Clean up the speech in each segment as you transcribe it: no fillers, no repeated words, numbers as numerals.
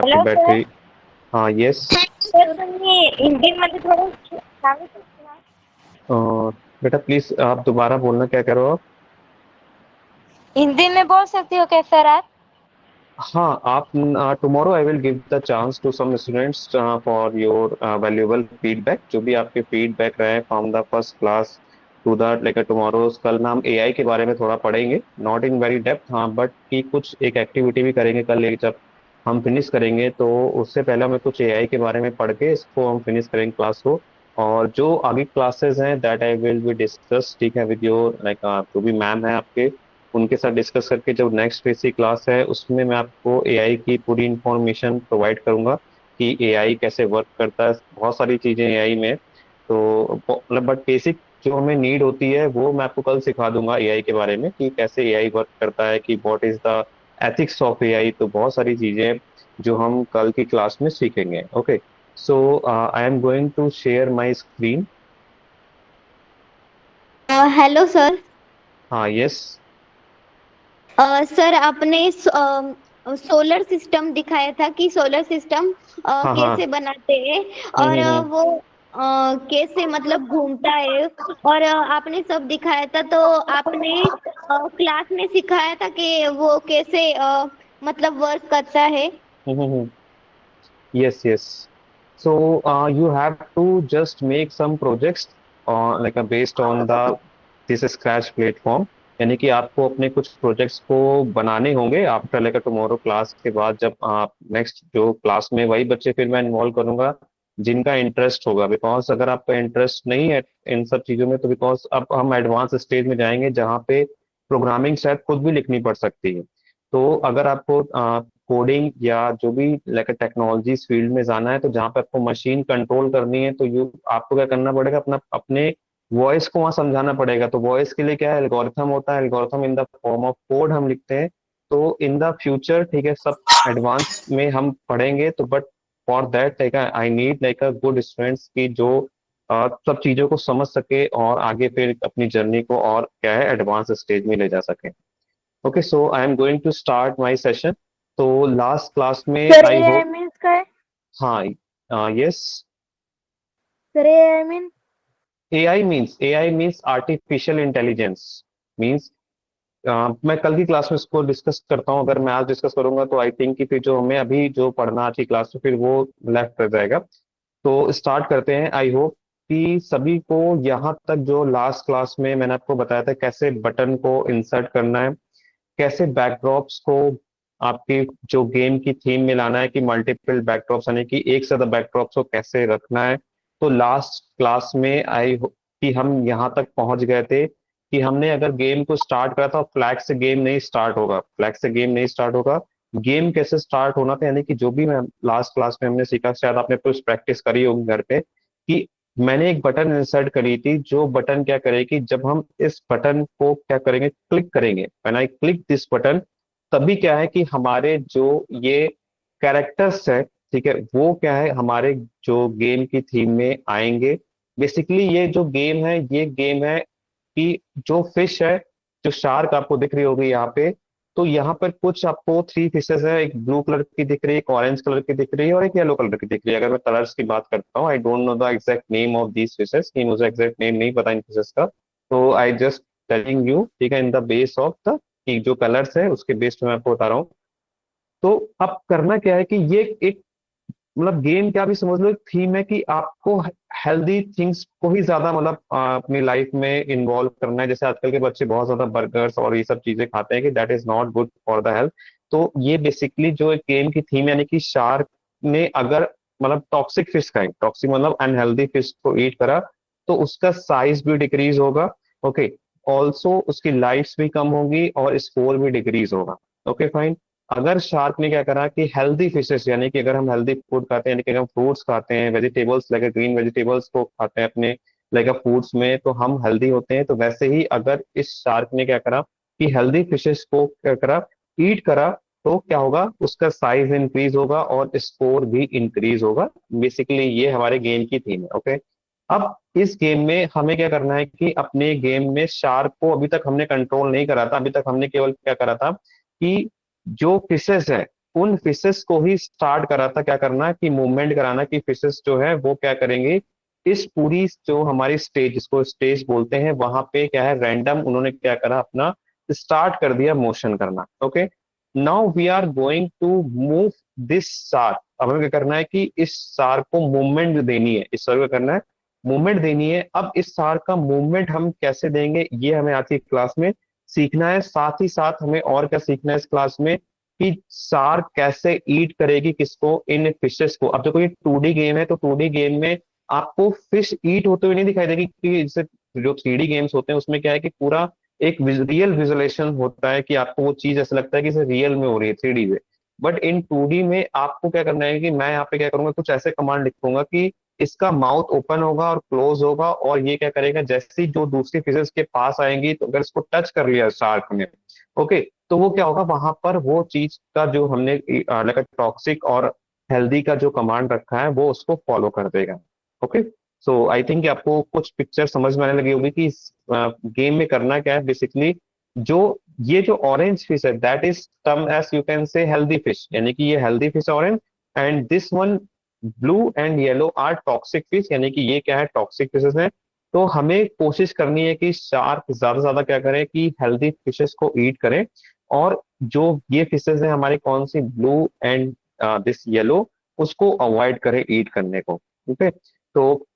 आपकी hello sir. Battery. हाँ yes. Sir तुम्ही हिंदीमध्ये थोडं सांगू शकता? बेटा प्लीज आप दोबारा बोलना, क्या कह रहे हो आप? हिंदी में बोल सकते हो क्या सर आप? हाँ आप, tomorrow I will give the chance to some students for your valuable feedback. जो भी आपके फीडबैक रहे from the first class to the like tomorrow, कल ना हम एआई के बारे में थोड़ा पढ़ेंगे, नॉट इन वेरी डेप्थ, हाँ, बट की कुछ एक एक्टिविटी भी करेंगे कल, एक जब हम फिनिश करेंगे तो उससे पहले हमें कुछ एआई के बारे में पढ़ के इसको हम फिनिश करेंगे क्लास को। और जो आगे क्लासेस हैं that I will be discuss, ठीक है, विद योर लाइक जो भी मैम है आपके, उनके साथ डिस्कस करके जो नेक्स्ट बेसिक क्लास है उसमें मैं आपको एआई की पूरी इंफॉर्मेशन प्रोवाइड करूंगा कि एआई कैसे वर्क करता है। बहुत सारी चीजें एआई में, तो मतलब बट बेसिक जो हमें नीड होती है वो मैं आपको कल सिखा दूंगा एआई के बारे में कि कैसे एआई वर्क करता है, कि what is the ethics of AI. तो बहुत सारी चीजें जो हम कल की क्लास में सीखेंगे। Okay, so I am going to share my screen. Hello sir. हाँ यस। सर आपने सोलर सिस्टम दिखाया था कि सोलर सिस्टम हाँ हाँ। कैसे बनाते हैं और हम्म। वो कैसे मतलब घूमता है और आपने सब दिखाया था। तो आपने क्लास में सिखाया था कि वो कैसे मतलब वर्क करता है। हम्म। Yes, yes. So you have to just make some projects like based on the this Scratch platform। यानी कि आपको अपने कुछ प्रोजेक्ट्स को बनाने होंगे आफ्टर लाइक टुमारो क्लास के बाद, जब आप नेक्स्ट जो क्लास में वही बच्चे फिर मैं इन्वॉल्व करूंगा जिनका इंटरेस्ट होगा। बिकॉज अगर आपका इंटरेस्ट नहीं है इन सब चीजों में तो बिकॉज अब हम एडवांस स्टेज में जाएंगे जहाँ पे प्रोग्रामिंग शायद खुद भी लिखनी पड़ सकती है। तो अगर आपको कोडिंग या जो भी लाइक टेक्नोलॉजीज फील्ड में जाना है तो जहाँ पे आपको मशीन कंट्रोल करनी है तो यू आपको क्या करना पड़ेगा, अपना अपने वॉइस को वहां समझाना पड़ेगा। तो वॉइस के लिए क्या है, एल्गोरिथम होता है, algorithm in the form of code हम लिखते हैं। तो इन द फ्यूचर, ठीक है, सब एडवांस में हम पढ़ेंगे तो but for that like I need like a good students की जो सब चीजों को समझ सके और आगे फिर अपनी जर्नी को और क्या है एडवांस स्टेज में ले जा सके। Okay, so I am going to start my session. तो लास्ट क्लास में sir I AI hope. Means काय? हाँ yes. Sir AI mean? AI means artificial intelligence means. मैं कल की क्लास में इसको डिस्कस करता हूँ। अगर मैं आज डिस्कस करूंगा तो आई थिंक कि फिर जो हमें अभी जो पढ़ना आज की क्लास में फिर वो लेफ्ट रह जाएगा। तो स्टार्ट करते हैं। आई होप कि सभी को यहाँ तक जो लास्ट क्लास में मैंने आपको बताया था कैसे बटन को इंसर्ट करना है, कैसे बैकड्रॉप्स को आपकी जो गेम की थीम में लाना है, कि मल्टीपल बैकड्रॉप्स यानी कि एक से ज्यादा बैकड्रॉप्स को कैसे रखना है। तो लास्ट क्लास में आई कि हम यहाँ तक पहुंच गए थे कि हमने अगर गेम को स्टार्ट करा था, फ्लैग से गेम नहीं स्टार्ट होगा, फ्लैग से गेम नहीं स्टार्ट होगा। गेम कैसे स्टार्ट होना था, यानी कि जो भी मैं लास्ट क्लास में हमने सीखा, शायद आपने कुछ प्रैक्टिस करी होगी घर पे, कि मैंने एक बटन इंसर्ट करी थी। जो बटन क्या करेगी, जब हम इस बटन को क्या करेंगे, क्लिक करेंगे, when I click this button, तभी क्या है कि हमारे जो ये कैरेक्टर्स है, ठीक है, वो क्या है हमारे जो गेम की थीम में आएंगे। बेसिकली ये जो गेम है, ये गेम है कि जो फिश है, जो शार्क आपको दिख रही होगी यहाँ पे, तो यहाँ पर कुछ आपको थ्री फिशेस है, एक ब्लू कलर की दिख रही है, एक ऑरेंज कलर की दिख रही है और एक येलो कलर की दिख रही है। अगर मैं कलर्स की बात करता हूँ, I don't know the exact name of these fishes, कि मुझे एग्जैक्ट नेम नहीं पता इन फिशेस का। तो आई जस्ट टेलिंग यू, ठीक है, in the base of the कि जो कलर्स है उसके बेस पे मैं आपको बता रहा हूँ। तो अब करना क्या है कि ये एक मतलब गेम क्या भी समझ लो, एक थीम है कि आपको हेल्दी थिंग्स को ही ज्यादा मतलब अपनी लाइफ में इन्वॉल्व करना है। जैसे आजकल के बच्चे बहुत ज्यादा बर्गर्स और ये सब चीजें खाते हैं कि that is not good for the health. तो ये बेसिकली जो एक गेम की थीम, यानी कि शार्क ने अगर मतलब टॉक्सिक फिश खाई, टॉक्सिक मतलब अनहेल्दी फिश को ईट करा, तो उसका साइज भी डिक्रीज होगा। ओके, ऑल्सो उसकी लाइफ भी कम होगी और स्कोर भी डिक्रीज होगा। Okay fine. अगर शार्क ने क्या करा कि हेल्दी फिशेस, यानी कि अगर हम हेल्दी फूड खाते हैं, यानी कि हम फ्रूट्स खाते हैं, वेजिटेबल्स लाइक ग्रीन वेजिटेबल्स को खाते हैं अपने लाइक फूड्स में, तो हम हेल्दी होते हैं। तो वैसे ही अगर इस शार्क ने क्या करा कि हेल्दी फिशेस को क्या करा, ईट करा, तो क्या होगा, उसका साइज इंक्रीज होगा और स्कोर भी इंक्रीज होगा। बेसिकली ये हमारे गेम की थीम है। ओके, अब इस गेम में हमें क्या करना है कि अपने गेम में शार्क को अभी तक हमने कंट्रोल नहीं करा था। अभी तक हमने केवल क्या करा था कि जो फिशेस है, उन फिशेस को ही स्टार्ट करा था क्या करना कि मूवमेंट कराना, कि फिशेस जो है वो क्या करेंगे, इस पूरी जो हमारी स्टेज, जिसको स्टेज बोलते हैं, वहां पे क्या है रैंडम उन्होंने क्या करा, अपना स्टार्ट कर दिया मोशन करना। Okay, now we are going to move this shark. अब हमें क्या करना है कि इस शार्क को मूवमेंट देनी है, इस शार्क को करना है मूवमेंट देनी है। अब इस शार्क का मूवमेंट हम कैसे देंगे, ये हमें आज की क्लास में सीखना है। साथ ही साथ हमें और क्या सीखना है इस क्लास में, कि शार्क कैसे ईट करेगी किसको, इन फिशेस को। अब देखो ये 2D गेम है, तो 2D गेम में आपको फिश ईट होते हुए नहीं दिखाई देगी, कि जैसे जो 3D गेम्स होते हैं उसमें क्या है कि पूरा एक रियल विजुअलेशन होता है, कि आपको वो चीज ऐसा लगता है कि इसे रियल में हो रही है 3D में। बट इन 2D में आपको क्या करना है कि मैं यहाँ पे क्या करूंगा, कुछ ऐसे कमांड लिखूंगा कि इसका माउथ ओपन होगा और क्लोज होगा, और ये क्या करेगा, जैसे ही जो दूसरी फिशेस के पास आएंगी तो अगर इसको टच कर लिया शार्क ने, ओके, तो वो क्या होगा, वहां पर वो चीज का जो हमने टॉक्सिक और हेल्दी का जो कमांड रखा है वो उसको फॉलो कर देगा। ओके, सो आई थिंक आपको कुछ पिक्चर समझ में आने लगी होगी कि इस गेम में करना क्या है बेसिकली। जो ये जो ऑरेंज फिश है that is term as you can say healthy fish, यानी कि ये healthy fish orange, and this one blue and yellow are toxic fish, यानी कि ये क्या है, टॉक्सिक फिशेस हैं। तो हमें कोशिश करनी है कि शार्क ज्यादा से ज्यादा क्या करें कि हेल्दी फिशेस को ईट करें, और जो ये फिशेस हैं हमारी कौन सी, ब्लू एंड दिस येलो, उसको अवॉइड करें ईट करने को। ठीक है, तो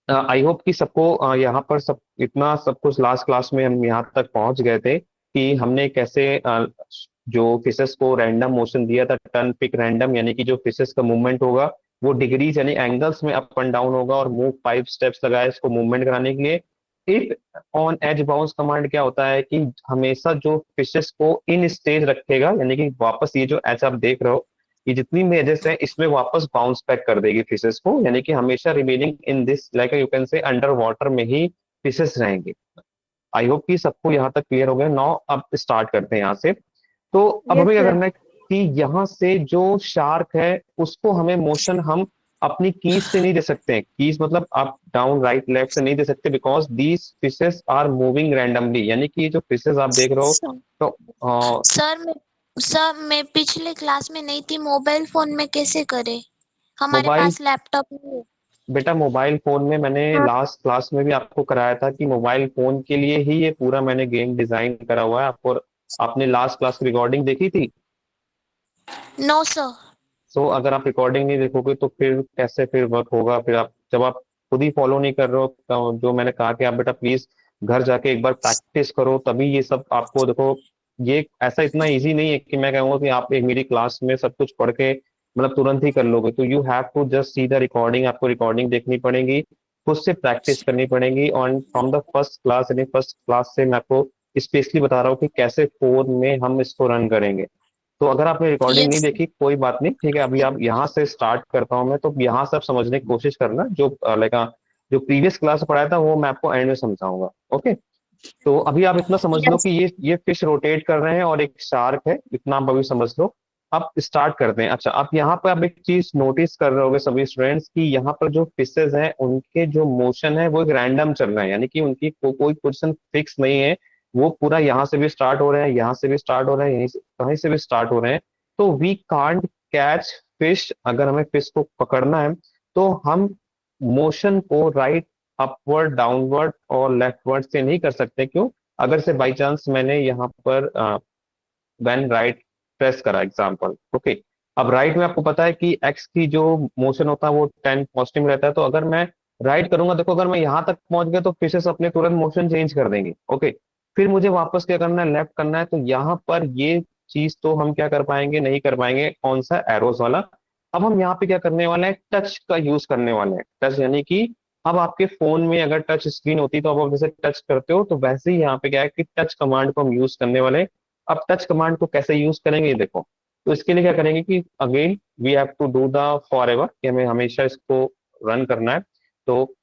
आई होप कि सबको यहाँ पर सब इतना सब कुछ लास्ट क्लास में हम यहाँ तक पहुंच गए थे कि हमने कैसे जो फिशेस को रैंडम मोशन दिया था, टर्न पिक रैंडम, यानी कि जो फिशेस का मूवमेंट होगा वो डिग्रीज यानी एंगल्स में अप एंड डाउन होगा, और मूव 5 स्टेप्स लगाए इसको मूवमेंट कराने के लिए। If on edge bounce command क्या होता है कि हमेशा जो फिशेस को इन स्टेज रखेगा, यानी कि वापस ये जो एज आप देख रहे हो, ये जितनी भी एजेस है इसमें वापस बाउंस बैक कर देगी फिशेस को, यानी कि हमेशा remaining in this like you can से अंडर वाटर में ही फिशेस रहेंगे। आई होप कि सबको यहाँ तक क्लियर हो गया। नाउ अब स्टार्ट करते हैं यहाँ से। तो अब यस हमें क्या सर। करना है कि यहाँ से जो शार्क है उसको हमें मोशन हम अपनी कीज से नहीं दे सकते हैं, कीज मतलब अप डाउन राइट लेफ्ट से नहीं दे सकते, because these fishes are moving randomly, यानी कि ये जो फिशेस आप देख रहे हो, तो सर मैं मैं पिछले क्लास में नहीं थी, मोबाइल फोन में कैसे करे? हमारे मोबाइल, पास लैपटॉप नहीं है। बेटा मोबाइल फोन में मैंने हाँ लास्ट क्लास में भी आपको कराया था कि मोबाइल फोन के लिए ही ये पूरा मैंने गेम डिजाइन करा हुआ है आपको। आपने लास्ट क्लास की रिकॉर्डिंग देखी थी? No sir. सो अगर आप रिकॉर्डिंग नहीं देखोगे तो फिर कैसे फिर वर्क होगा, फिर आप जब आप खुद ही फॉलो नहीं कर रहे हो, तो जो मैंने कहा कि आप बेटा प्लीज घर जाके एक बार प्रैक्टिस करो, तभी ये सब आपको देखो। ये ऐसा इतना इजी नहीं है कि मैं कहूँगा कि आप एक मेरी क्लास में सब कुछ पढ़ के मतलब तुरंत ही कर लोगे, तो you have to just see the recording, आपको रिकॉर्डिंग देखनी पड़ेगी, खुद से प्रैक्टिस करनी पड़ेगी, और फ्रॉम द फर्स्ट क्लास, यानी फर्स्ट क्लास से मैं आपको स्पेशली बता रहा हूँ कि कैसे फोन में हम इसको रन करेंगे। तो अगर आपने रिकॉर्डिंग नहीं यस। देखी कोई बात नहीं, ठीक है, अभी आप यहाँ से स्टार्ट करता हूँ मैं, तो यहाँ से आप समझने की कोशिश करना, जो लाइक जो प्रीवियस क्लास पढ़ाया था वो मैं आपको एंड में समझाऊंगा। ओके, तो अभी आप इतना समझ लो यस। कि ये फिश रोटेट कर रहे हैं और एक शार्क है, इतना आप अभी समझ लो। अब स्टार्ट करते हैं। अच्छा, आप यहाँ पर आप एक चीज नोटिस कर रहे होगे सभी स्टूडेंट्स की, यहाँ पर जो फिशेज हैं उनके जो मोशन है वो एक रैंडम चल रहे हैं, यानी कि उनकी कोई पोजिशन फिक्स नहीं है। वो पूरा यहाँ से भी स्टार्ट हो रहे हैं, यहाँ से भी स्टार्ट हो रहे हैं, यहीं से कहीं से भी स्टार्ट हो रहे हैं। तो वी कांट कैच फिश, अगर हमें फिश को पकड़ना है तो हम मोशन को राइट अपवर्ड डाउनवर्ड और लेफ्टवर्ड से नहीं कर सकते। क्यों? अगर से बाई चांस मैंने यहाँ पर व्हेन राइट प्रेस करा एग्जांपल, ओके, अब राइट में आपको पता है कि एक्स की जो मोशन होता है वो 10 पॉजिटिव में रहता है, तो अगर मैं राइट करूंगा, देखो अगर मैं यहाँ तक पहुंच गया तो फिशेस अपने तुरंत मोशन चेंज कर देंगे। ओके, फिर मुझे वापस क्या करना है, लेफ्ट करना है, तो यहाँ पर ये चीज तो हम क्या कर पाएंगे, नहीं कर पाएंगे, कौन सा, एरोस वाला। अब हम यहाँ पे क्या करने वाले हैं, टच का यूज करने वाले हैं। टच यानी कि अब आपके फोन में अगर टच स्क्रीन होती तो अब आप जैसे टच करते हो, तो वैसे ही यहाँ पे क्या है कि टच कमांड को हम यूज करने वाले हैं। अब टच कमांड को कैसे यूज करेंगे ये देखो। तो इसके लिए क्या करेंगे कि again we have to do the forever, कि हमें हमेशा इसको रन करना है। तो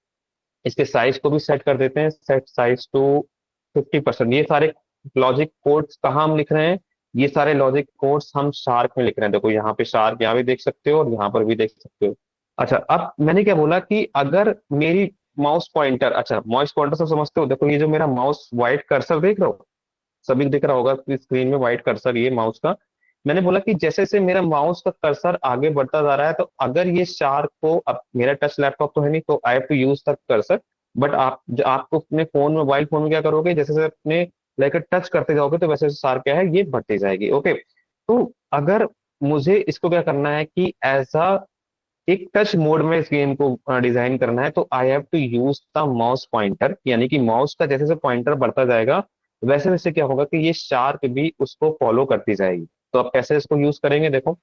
इसके साइज को भी सेट कर देते हैं, सेट साइज टू 50%। ये सारे लॉजिक कोड्स कहाँ हम लिख रहे हैं, ये सारे लॉजिक कोड्स हम शार्क में लिख रहे हैं। देखो यहाँ पे शार्क यहाँ भी देख सकते हो और यहाँ पर भी देख सकते हो। अच्छा, अब मैंने क्या बोला कि अगर मेरी माउस पॉइंटर, अच्छा माउस पॉइंटर सब समझते हो, देखो ये जो मेरा माउस व्हाइट कर्सर देख रहे हो, सभी को दिख रहा होगा स्क्रीन में व्हाइट कर्सर, ये माउस का, मैंने बोला कि जैसे जैसे मेरा माउस का कर्सर आगे बढ़ता जा रहा है, तो अगर ये शार्क को, अब मेरा टच लैपटॉप तो है नहीं, तो I have to use the cursor, but आपको अपने फोन, मोबाइल फोन में क्या करोगे, जैसे जैसे अपने लाइक टच करते जाओगे तो वैसे वैसे शार्क क्या है, ये बढ़ती जाएगी। ओके, तो अगर मुझे इसको क्या करना है कि एज अ एक टच मोड में इस गेम को डिजाइन करना है, तो I have to use the mouse pointer, यानी कि माउस का जैसे जैसे पॉइंटर बढ़ता जाएगा वैसे वैसे क्या होगा कि ये शार्क भी उसको फॉलो करती जाएगी। तो अब कैसे इसको यूज करेंगे, देखो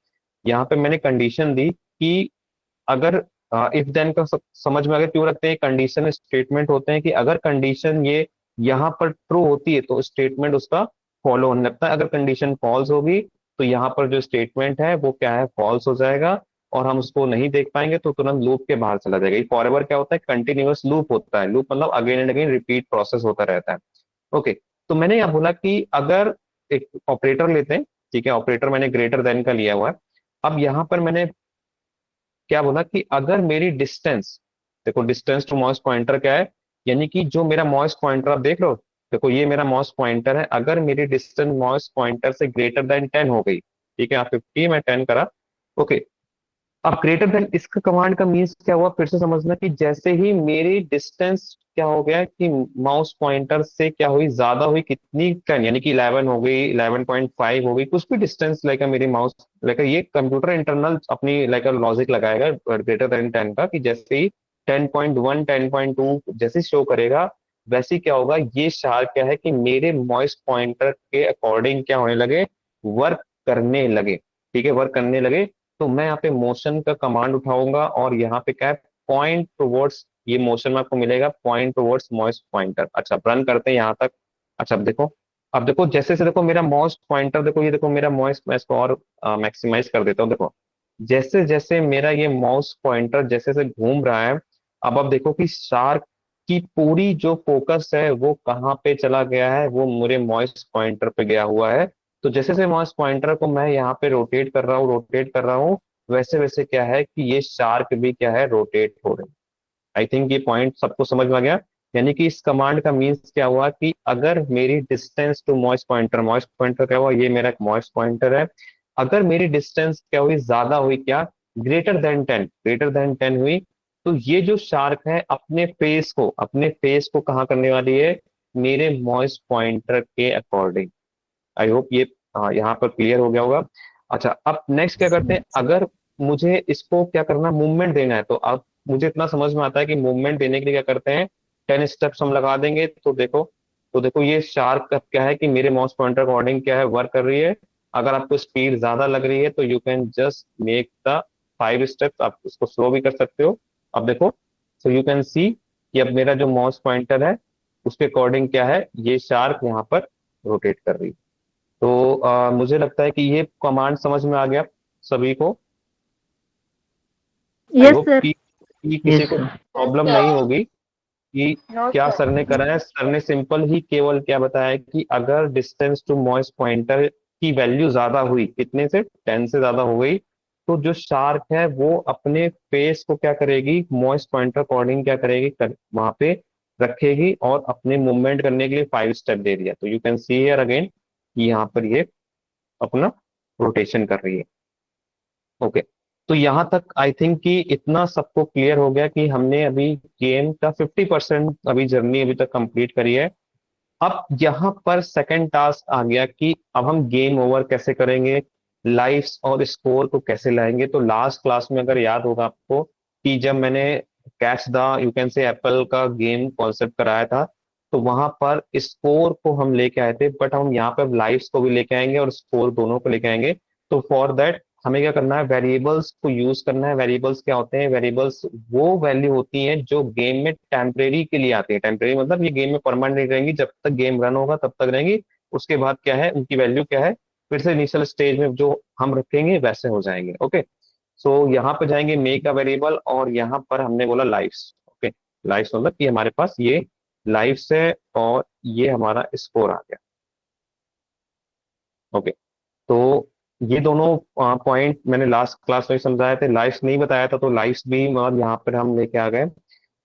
यहाँ पे मैंने कंडीशन दी कि अगर इफ देन का समझ में, अगर क्यों रखते हैं, कंडीशन स्टेटमेंट होते हैं कि अगर कंडीशन ये यहाँ पर ट्रू होती है तो स्टेटमेंट उसका फॉलो होने लगता है, अगर कंडीशन फॉल्स होगी तो यहाँ पर जो स्टेटमेंट है वो क्या है, फॉल्स हो जाएगा, और हम उसको नहीं देख पाएंगे तो तुरंत लूप के बाहर चला जाएगा। फॉर एवर क्या होता है, कंटिन्यूअस लूप होता है, लूप मतलब again and again repeat process होता रहता है। ओके, तो मैंने यहाँ बोला कि अगर एक ऑपरेटर लेते हैं, ठीक है, ऑपरेटर मैंने ग्रेटर देन का लिया हुआ है। अब यहाँ पर मैंने क्या बोला कि अगर मेरी डिस्टेंस, देखो डिस्टेंस टू माउस पॉइंटर क्या है, यानी कि जो मेरा माउस पॉइंटर आप देख लो, देखो ये मेरा माउस पॉइंटर है, अगर मेरी डिस्टेंस माउस पॉइंटर से ग्रेटर देन 10 हो गई, ठीक है, आप 50 मैं 10 करा। ओके, अब ग्रेटर देन, इसका कमांड का मीन्स क्या हुआ, फिर से समझना कि जैसे ही मेरी डिस्टेंस क्या हो गया कि माउस पॉइंटर से क्या हुई, ज्यादा हुई, कितनी 10, यानी कि 11 हो गई, 11.5 हो गई, कुछ भी डिस्टेंस लाइक मेरी माउस, लाइक ये कंप्यूटर इंटरनल अपनी लाइक लॉजिक लगाएगा ग्रेटर देन 10 का, कि जैसे ही 10.1 10.2 जैसे शो करेगा, वैसे ही क्या होगा, ये शार्प क्या है कि मेरे माउस पॉइंटर के अकॉर्डिंग क्या होने लगे, वर्क करने लगे। ठीक है, वर्क करने लगे, तो मैं यहाँ पे मोशन का कमांड उठाऊंगा और यहाँ पे क्या है, पॉइंट टुवर्ड्स, ये मोशन में आपको मिलेगा पॉइंट टुवर्ड्स माउस पॉइंटर। अच्छा, रन करते हैं यहाँ तक। अच्छा, अब देखो जैसे से, देखो मेरा माउस पॉइंटर, देखो ये देखो मेरा माउस, मैं इसको और मैक्सिमाइज कर देता हूँ। देखो जैसे जैसे मेरा ये माउस पॉइंटर जैसे से घूम रहा है, अब देखो कि शार्क की पूरी जो फोकस है वो कहाँ पे चला गया है, वो मेरे माउस पॉइंटर पे गया हुआ है। तो जैसे से माउस पॉइंटर को मैं यहाँ पे रोटेट कर रहा हूँ, वैसे वैसे क्या है कि ये शार्क भी क्या है, रोटेट हो रहे हैं। आई थिंक ये पॉइंट सबको समझ में आ गया। यानी कि इस कमांड का मीन्स क्या हुआ कि अगर मेरी डिस्टेंस टू मॉइस पॉइंटर क्या हुआ, ये मेरा एक मॉइस पॉइंटर है, अगर मेरी डिस्टेंस क्या हुई, ज्यादा हुई, क्या, ग्रेटर देन 10 हुई, तो ये जो शार्क है अपने फेस को कहाँ करने वाली है, मेरे मॉइस पॉइंटर के अकॉर्डिंग। आई होप ये यहाँ पर क्लियर हो गया होगा। अच्छा, अब नेक्स्ट क्या करते हैं, अगर मुझे इसको क्या करना, मूवमेंट देना है, तो अब मुझे इतना समझ में आता है कि मूवमेंट देने के लिए क्या करते हैं, 10 स्टेप्स हम लगा देंगे। तो देखो ये शार्प का क्या है कि मेरे माउस पॉइंटर अकॉर्डिंग क्या है, वर्क कर रही है। अगर आपको स्पीड ज्यादा लग रही है तो you can just make the 5 steps, आप इसको स्लो भी कर सकते हो। अब देखो, सो यू कैन सी कि अब मेरा जो माउस पॉइंटर है उसके अकॉर्डिंग क्या है, ये शार्प यहाँ पर रोटेट कर रही है। तो मुझे लगता है कि ये कमांड समझ में आ गया सभी को। आई यस होप सर। कि किसी को प्रॉब्लम नहीं होगी कि नो क्या सर। सर ने करा है। सर ने सिंपल ही केवल क्या बताया है कि अगर डिस्टेंस टू माउस पॉइंटर की वैल्यू ज्यादा हुई, कितने से, 10 से ज्यादा हो गई, तो जो शार्क है वो अपने फेस को क्या करेगी, माउस पॉइंटर अकॉर्डिंग क्या करेगी, वहां पे रखेगी और अपने मूवमेंट करने के लिए 5 स्टेप दे दिया। तो you can see here again कि यहाँ पर ये अपना रोटेशन कर रही है। ओके, तो यहाँ तक आई थिंक कि इतना सबको क्लियर हो गया कि हमने अभी गेम का 50% अभी जर्नी अभी तक कंप्लीट करी है। अब यहाँ पर सेकंड टास्क आ गया कि अब हम गेम ओवर कैसे करेंगे, लाइफ्स और स्कोर को कैसे लाएंगे। तो लास्ट क्लास में अगर याद होगा आपको कि जब मैंने कैच द, यू कैन से, एप्पल का गेम कॉन्सेप्ट कराया था, तो वहां पर स्कोर को हम लेके आए थे, बट हम यहाँ पर लाइफ्स को भी लेके आएंगे और स्कोर दोनों को लेके आएंगे। तो फॉर दैट हमें क्या करना है, वेरिएबल्स को यूज करना है। वेरिएबल्स क्या होते हैं, वेरिएबल्स वो वैल्यू होती हैं जो गेम में टेम्परेरी के लिए आती है। टेम्परेरी मतलब ये गेम में परमानेंट नहीं रहेंगी, जब तक गेम रन होगा तब तक रहेंगी, उसके बाद क्या है, उनकी वैल्यू क्या है, फिर से इनिशियल स्टेज में जो हम रखेंगे वैसे हो जाएंगे। ओके, सो यहाँ पे जाएंगे मेक अ वेरिएबल, और यहाँ पर हमने बोला लाइफ्स। ओके, लाइफ्स मतलब कि हमारे पास ये लाइफ्स है और ये हमारा स्कोर आ गया। ओके, तो ये दोनों पॉइंट मैंने लास्ट क्लास में समझाए थे, लाइफ्स नहीं बताया था, तो लाइफ्स भी मतलब यहाँ पर हम लेके आ गए।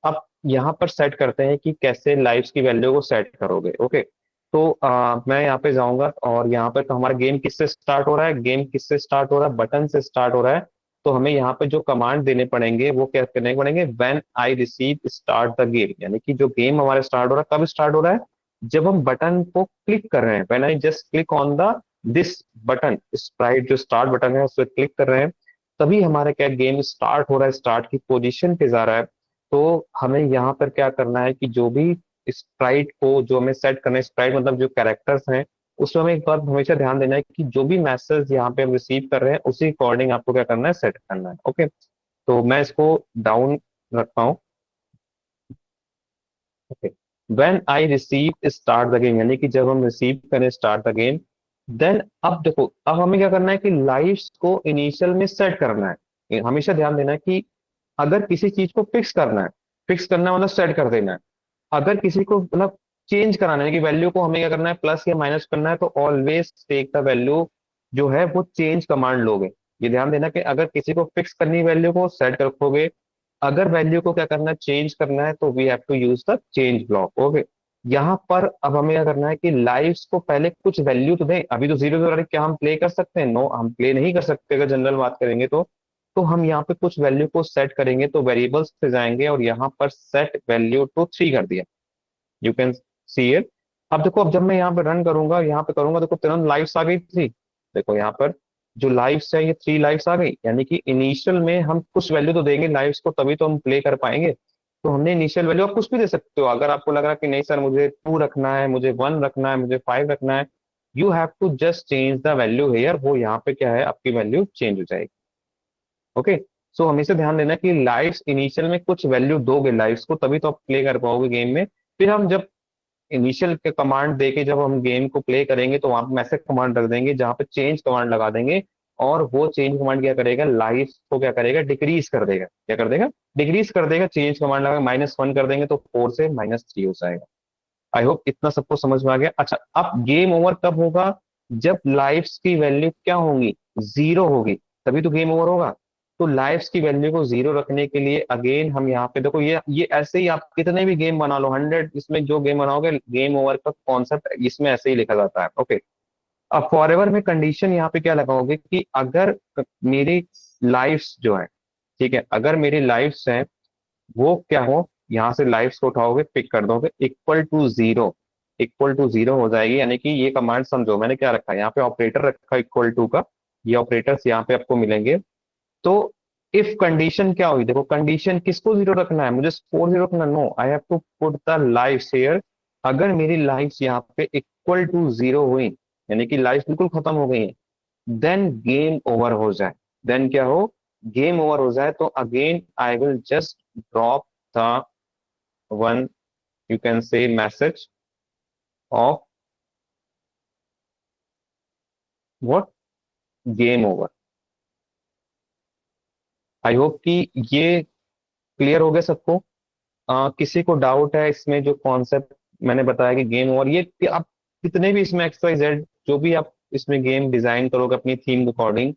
अब यहाँ पर सेट करते हैं कि कैसे लाइफ्स की वैल्यू को सेट करोगे। ओके, तो मैं यहाँ पे जाऊंगा और यहाँ पे तो हमारा गेम किससे स्टार्ट हो रहा है, गेम किससे स्टार्ट हो रहा है, बटन से स्टार्ट हो रहा है। तो हमें यहाँ पे जो कमांड देने पड़ेंगे वो क्या करने पड़ेंगे, when I receive start the game, यानी कि जो गेम हमारे स्टार्ट हो रहा है कब स्टार्ट हो रहा है, जब हम बटन को क्लिक कर रहे हैं, when I just click on the this button, Sprite जो स्टार्ट बटन है उस पर क्लिक कर रहे हैं, तभी हमारा क्या गेम स्टार्ट हो रहा है, स्टार्ट की पोजीशन पे जा रहा है। तो हमें यहाँ पर क्या करना है कि जो भी स्प्राइट को जो हमें सेट करना है, स्प्राइट मतलब जो कैरेक्टर्स हैं, उसमें हमें एक बात हमेशा ध्यान देना है कि जो भी मैसेज यहाँ पे हम रिसीव कर रहे हैं उसी अकॉर्डिंग आपको क्या करना है, सेट करना है। ओके, तो मैं इसको डाउन रखता हूँ। Okay, when I receive start the game, यानी कि जब हम रिसीव करें स्टार्ट द गेम, देन अब देखो अब हमें क्या करना है कि लाइव्स को इनिशियल में सेट करना है। ये हमेशा ध्यान देना है कि अगर किसी चीज को फिक्स करना है, फिक्स करना मतलब सेट कर देना है। अगर किसी को मतलब चेंज कराना है कि वैल्यू को हमें क्या करना है, प्लस या माइनस करना है, तो ऑलवेज टेक द वैल्यू जो है वो चेंज कमांड लोगे। ये ध्यान देना कि अगर किसी को फिक्स करनी वैल्यू को सेट कर रखोगे, अगर वैल्यू को क्या करना है, चेंज करना है, तो we have to use the change block. Okay, यहाँ पर अब हमें क्या करना है कि लाइव्स को पहले कुछ वैल्यू तो दें। अभी तो जीरो जीरो, क्या हम प्ले कर सकते हैं? नो, हम प्ले नहीं कर सकते अगर जनरल बात करेंगे तो हम यहाँ पे कुछ वैल्यू को सेट करेंगे, तो वेरिएबल्स पे जाएंगे और यहाँ पर सेट वैल्यू टू 3 कर दिया। You can see it. अब देखो, अब जब मैं यहाँ पे रन करूंगा, यहाँ पे करूंगा, देखो तुरंत लाइव्स आ गई थी। देखो यहाँ पर जो लाइव्स है ये 3 लाइव्स आ गई, यानी कि इनिशियल में हम कुछ वैल्यू तो देंगे लाइव्स को, तभी तो हम प्ले कर पाएंगे। तो हमने इनिशियल वैल्यू, आप कुछ भी दे सकते हो। अगर आपको लग रहा है कि नहीं सर मुझे 2 रखना है, मुझे 1 रखना है, मुझे 5 रखना है, you have to just change the value here. वो यहाँ पे क्या है, आपकी वैल्यू चेंज हो जाएगी। ओके, सो हमेशा ध्यान देना कि लाइव्स इनिशियल में कुछ वैल्यू दोगे लाइव्स को, तभी तो आप प्ले कर पाओगे गेम में। फिर हम जब इनिशियल के कमांड देके जब हम गेम को प्ले करेंगे, तो वहां पे मैसेज कमांड रख देंगे जहां पे चेंज कमांड लगा देंगे। और वो चेंज कमांड क्या करेगा, लाइफ को क्या करेगा, डिक्रीज कर देगा। क्या कर देगा, डिक्रीज कर देगा। चेंज कमांड लगा -1 कर देंगे तो 4 से -3 हो जाएगा। आई होप इतना सबको समझ में आ गया। अच्छा, अब गेम ओवर कब होगा, जब लाइफ्स की वैल्यू क्या होगी, 0 होगी, तभी तो गेम ओवर होगा। तो लाइफ्स की वैल्यू को 0 रखने के लिए अगेन हम यहाँ पे देखो, ये ऐसे ही आप कितने भी गेम बना लो, 100 इसमें जो गेम बनाओगे, गेम ओवर का कॉन्सेप्ट इसमें ऐसे ही लिखा जाता है। ओके, अब फॉरएवर में कंडीशन यहाँ पे क्या लगाओगे कि अगर मेरी लाइफ्स जो है, ठीक है, अगर मेरी लाइफ्स हैं वो क्या हो, यहाँ से लाइव्स को उठाओगे, पिक कर दोगे, इक्वल टू 0, इक्वल टू 0 हो जाएगी। यानी कि ये कमांड समझो, मैंने क्या रखा है यहाँ पे, ऑपरेटर रखा है इक्वल टू का। ये ऑपरेटर्स यहाँ पे आपको मिलेंगे। तो इफ कंडीशन क्या हुई, देखो कंडीशन किसको 0 रखना है, मुझे स्कोर 0 रखना, no, I have to put the lives here. अगर मेरी लाइव्स यहाँ पे इक्वल टू 0 हुई, यानी कि लाइव्स बिल्कुल खत्म हो गई है, देन गेम ओवर हो जाए, देन क्या हो, गेम ओवर हो जाए, तो again I will just drop the one, you can say message of what, game over। I hope कि ये क्लियर हो गया सबको। किसी को डाउट है इसमें, जो कॉन्सेप्ट मैंने बताया कि गेम ओवर, ये कि आप कितने भी इसमें एक्स वाई जेड जो भी आप इसमें गेम डिजाइन करोगे अपनी थीम के अकॉर्डिंग,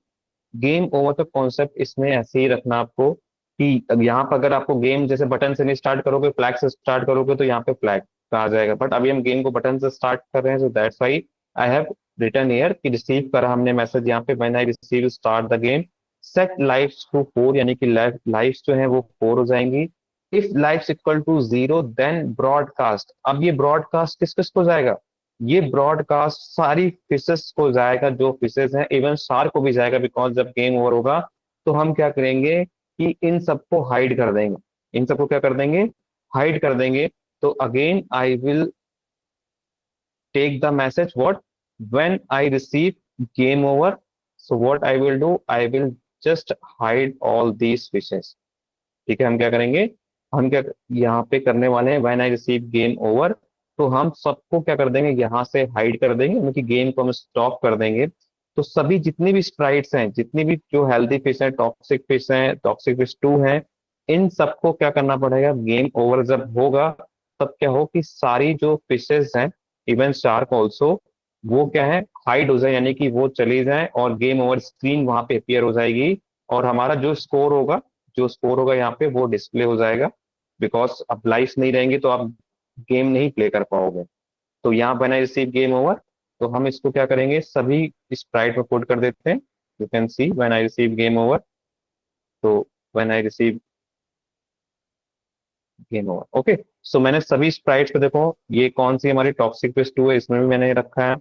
गेम ओवर का कॉन्सेप्ट इसमें ऐसे ही रखना आपको कि अब यहाँ पर अगर आपको गेम जैसे बटन से नहीं स्टार्ट करोगे, फ्लैग से स्टार्ट करोगे, तो यहाँ पे फ्लैग आ जाएगा। बट अभी हम गेम को बटन से स्टार्ट कर रहे हैं, so that's why I have written here कि रिसीव करा हमने मैसेज यहाँ पे, when I receive start the game, set lives to 4, यानी कि लाइव्स जो है वो 4 हो जाएंगी। If lives equal to 0 then broadcast. अब ये ब्रॉडकास्ट किस किस को जाएगा, ये ब्रॉडकास्ट सारी फिशेस को जाएगा, जो फिशेस हैं, इवन शार्क को भी जाएगा, बिकॉज जब गेम ओवर होगा तो हम क्या करेंगे कि इन सबको हाइड कर देंगे, इन सबको क्या कर देंगे, हाइड कर देंगे। तो again I will take the message what, when I receive game over, so what I will do, I will just hide all these fishes. ठीक है, हम क्या करेंगे, हम क्या यहाँ पे करने वाले हैं, when I receive game over, तो हम सबको क्या कर देंगे, यहाँ से हाइड कर देंगे, मतलब कि गेम को हम स्टॉप कर देंगे। तो सभी जितनी भी स्प्राइट्स हैं, जितनी भी जो हेल्दी फिश हैं, टॉक्सिक फिश हैं, टॉक्सिक फिश 2 हैं, इन सबको क्या करना पड़ेगा, गेम ओवर जब होगा तब क्या हो कि सारी जो फिशेस हैं, इवन शार्क ऑल्सो, वो क्या है, हाइड हो जाए, यानी कि वो चली जाए और गेम ओवर स्क्रीन वहां पे अपीयर हो जाएगी। और हमारा जो स्कोर होगा, जो स्कोर होगा यहाँ पे वो डिस्प्ले हो जाएगा। बिकॉज अब लाइफ नहीं रहेंगे तो आप गेम नहीं प्ले कर पाओगे। तो यहाँ when I receive game over, तो हम इसको क्या करेंगे, सभी स्प्राइट में पुट कर देते हैं। You can see when I receive game over, तो when I receive game over, okay. So मैंने सभी स्प्राइट्स पे, देखो ये कौन सी हमारी टॉक्सिक फिश 2 है, इसमें भी मैंने रखा है।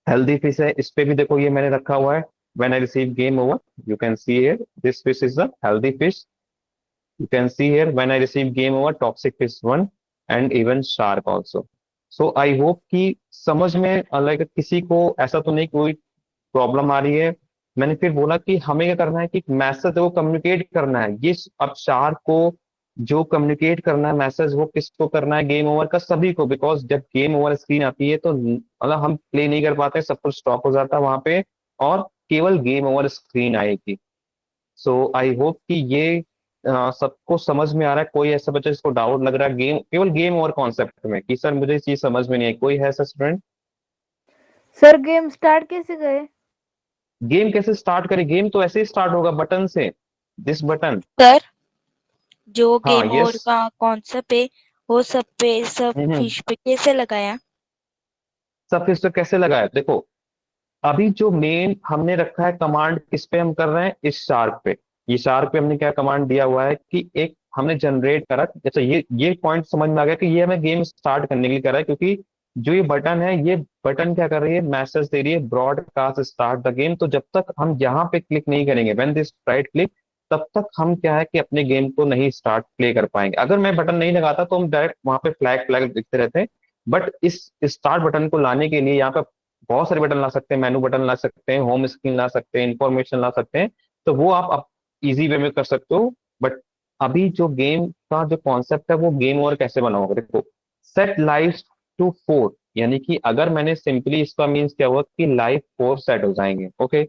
हेल्दी फिश है, इस पे भी देखो ये मैंने रखा हुआ है। When I receive game over, you can see here this fish is the healthy fish. You can see here when I receive game over toxic fish 1 and even shark also. So I hope कि समझ में like किसी को ऐसा तो नहीं कोई problem आ रही है। मैंने फिर बोला कि हमें क्या करना है कि मैसेज वो कम्युनिकेट करना है, ये अब शार्क को जो कम्युनिकेट करना है मैसेज, वो किसको करना है, गेम ओवर का सभी को। बिकॉज जब गेम ओवर स्क्रीन आती है तो मतलब हम प्ले नहीं कर पाते, सब कुछ स्टॉप हो जाता है वहां पे, और केवल गेम ओवर स्क्रीन आएगी। सो आई होप कि ये सबको समझ में आ रहा है। कोई ऐसा बच्चा जिसको डाउट लग रहा है गेम, केवल गेम ओवर कॉन्सेप्ट में कि सर मुझे ये चीज समझ में नहीं आई, कोई है ऐसा स्टूडेंट? सर गेम स्टार्ट कैसे करे? गेम कैसे स्टार्ट करें? गेम तो ऐसे ही स्टार्ट होगा बटन से, दिस बटन। सर जो हाँ गेम यस। ओवर का कॉन्सेप्ट है वो सब पे, सब हम्म। फिश पे कैसे लगाया? सब फिर से कैसे लगाया, देखो अभी जो मेन हमने रखा है कमांड, किस पे हम कर रहे हैं, इस शार्क पे। ये शार्क पे हमने क्या कमांड दिया हुआ है कि एक हमने जनरेट करा। अच्छा ये पॉइंट समझ में आ गया कि ये हमें गेम स्टार्ट करने के लिए करा है, क्योंकि जो ये बटन है, ये बटन क्या कर रही है, मैसेज दे रही है ब्रॉडकास्ट स्टार्ट द गेम। तो जब तक हम यहाँ पे क्लिक नहीं करेंगे, व्हेन दिस राइट क्लिक, तब तक हम क्या है कि अपने गेम को नहीं स्टार्ट प्ले कर पाएंगे। अगर मैं बटन नहीं लगाता तो हम डायरेक्ट वहां पे फ्लैग फ्लैग दिखते रहते हैं। बट इस स्टार्ट बटन को लाने के लिए यहाँ पे बहुत सारे बटन ला सकते हैं, मेनू बटन ला सकते हैं, होम स्क्रीन ला सकते हैं, इंफॉर्मेशन ला सकते हैं। तो वो आप इजी वे में कर सकते हो। बट अभी जो गेम का जो कॉन्सेप्ट है, वो गेम ओवर कैसे बना होगा, देखो सेट लाइफ टू 4, यानी कि अगर मैंने सिंपली, इसका मीन्स क्या हुआ कि लाइफ 4 सेट हो जाएंगे, ओके।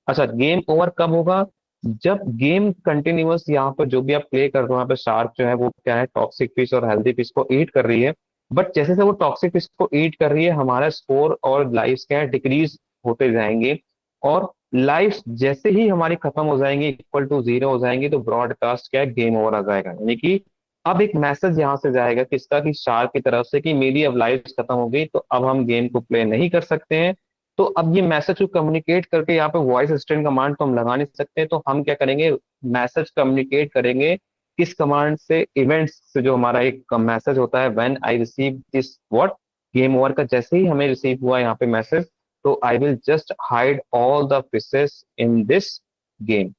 अच्छा गेम ओवर कब होगा, जब गेम कंटिन्यूअस यहाँ पर जो भी आप प्ले कर रहे हो, यहाँ पे शार्क जो है वो क्या है, टॉक्सिक फिश और हेल्दी फिश को ईट कर रही है। बट जैसे जैसे वो टॉक्सिक फिश को ईट कर रही है, हमारा स्कोर और लाइफ क्या है, डिक्रीज होते जाएंगे। और लाइफ जैसे ही हमारी खत्म हो जाएंगी, इक्वल टू 0 हो जाएंगी, तो ब्रॉडकास्ट क्या है, गेम ओवर आ जाएगा। यानी कि अब एक मैसेज यहाँ से जाएगा किसका, कि शार्क की तरफ से, कि मेरी अब लाइफ खत्म हो गई, तो अब हम गेम को प्ले नहीं कर सकते हैं। तो अब ये मैसेज को कम्युनिकेट करके, यहाँ पे वॉइस असिस्टेंट कमांड तो हम लगा नहीं सकते, तो हम क्या करेंगे, मैसेज कम्युनिकेट करेंगे किस कमांड से, इवेंट्स से। जो हमारा एक मैसेज होता है, when I receive this what game over का, जैसे ही हमें रिसीव हुआ यहाँ पे मैसेज, तो I will just hide all the fishes in this game.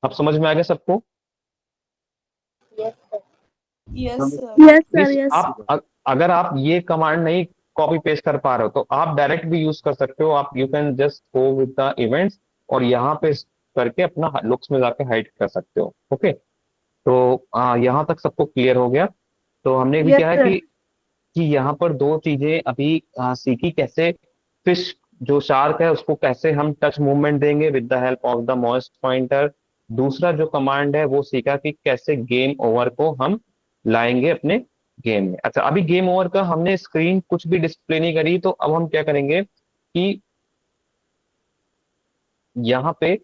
अब समझ में आ गया सबको? Yes sir. Yes sir, please yes. आप अगर आप ये कमांड नहीं कॉपी पेस्ट कर पा रहे हो, तो आप डायरेक्ट भी यूज कर सकते हो। आप you can just go with the events, और यहाँ पे करके अपना लुक्स में जाके हाइड कर सकते हो, ओके। तो यहाँ तक सबको क्लियर हो गया। तो हमने भी यस क्या है सर। कि यहाँ पर दो चीजें अभी सीखी, कैसे फिश जो शार्क है उसको कैसे हम टच मूवमेंट देंगे with the help of the moist pointer. दूसरा जो कमांड है वो सीखा कि कैसे गेम ओवर को हम लाएंगे अपने गेम में। अच्छा अभी गेम ओवर का हमने स्क्रीन कुछ भी डिस्प्ले नहीं करी, तो अब हम क्या करेंगे कि यहाँ पे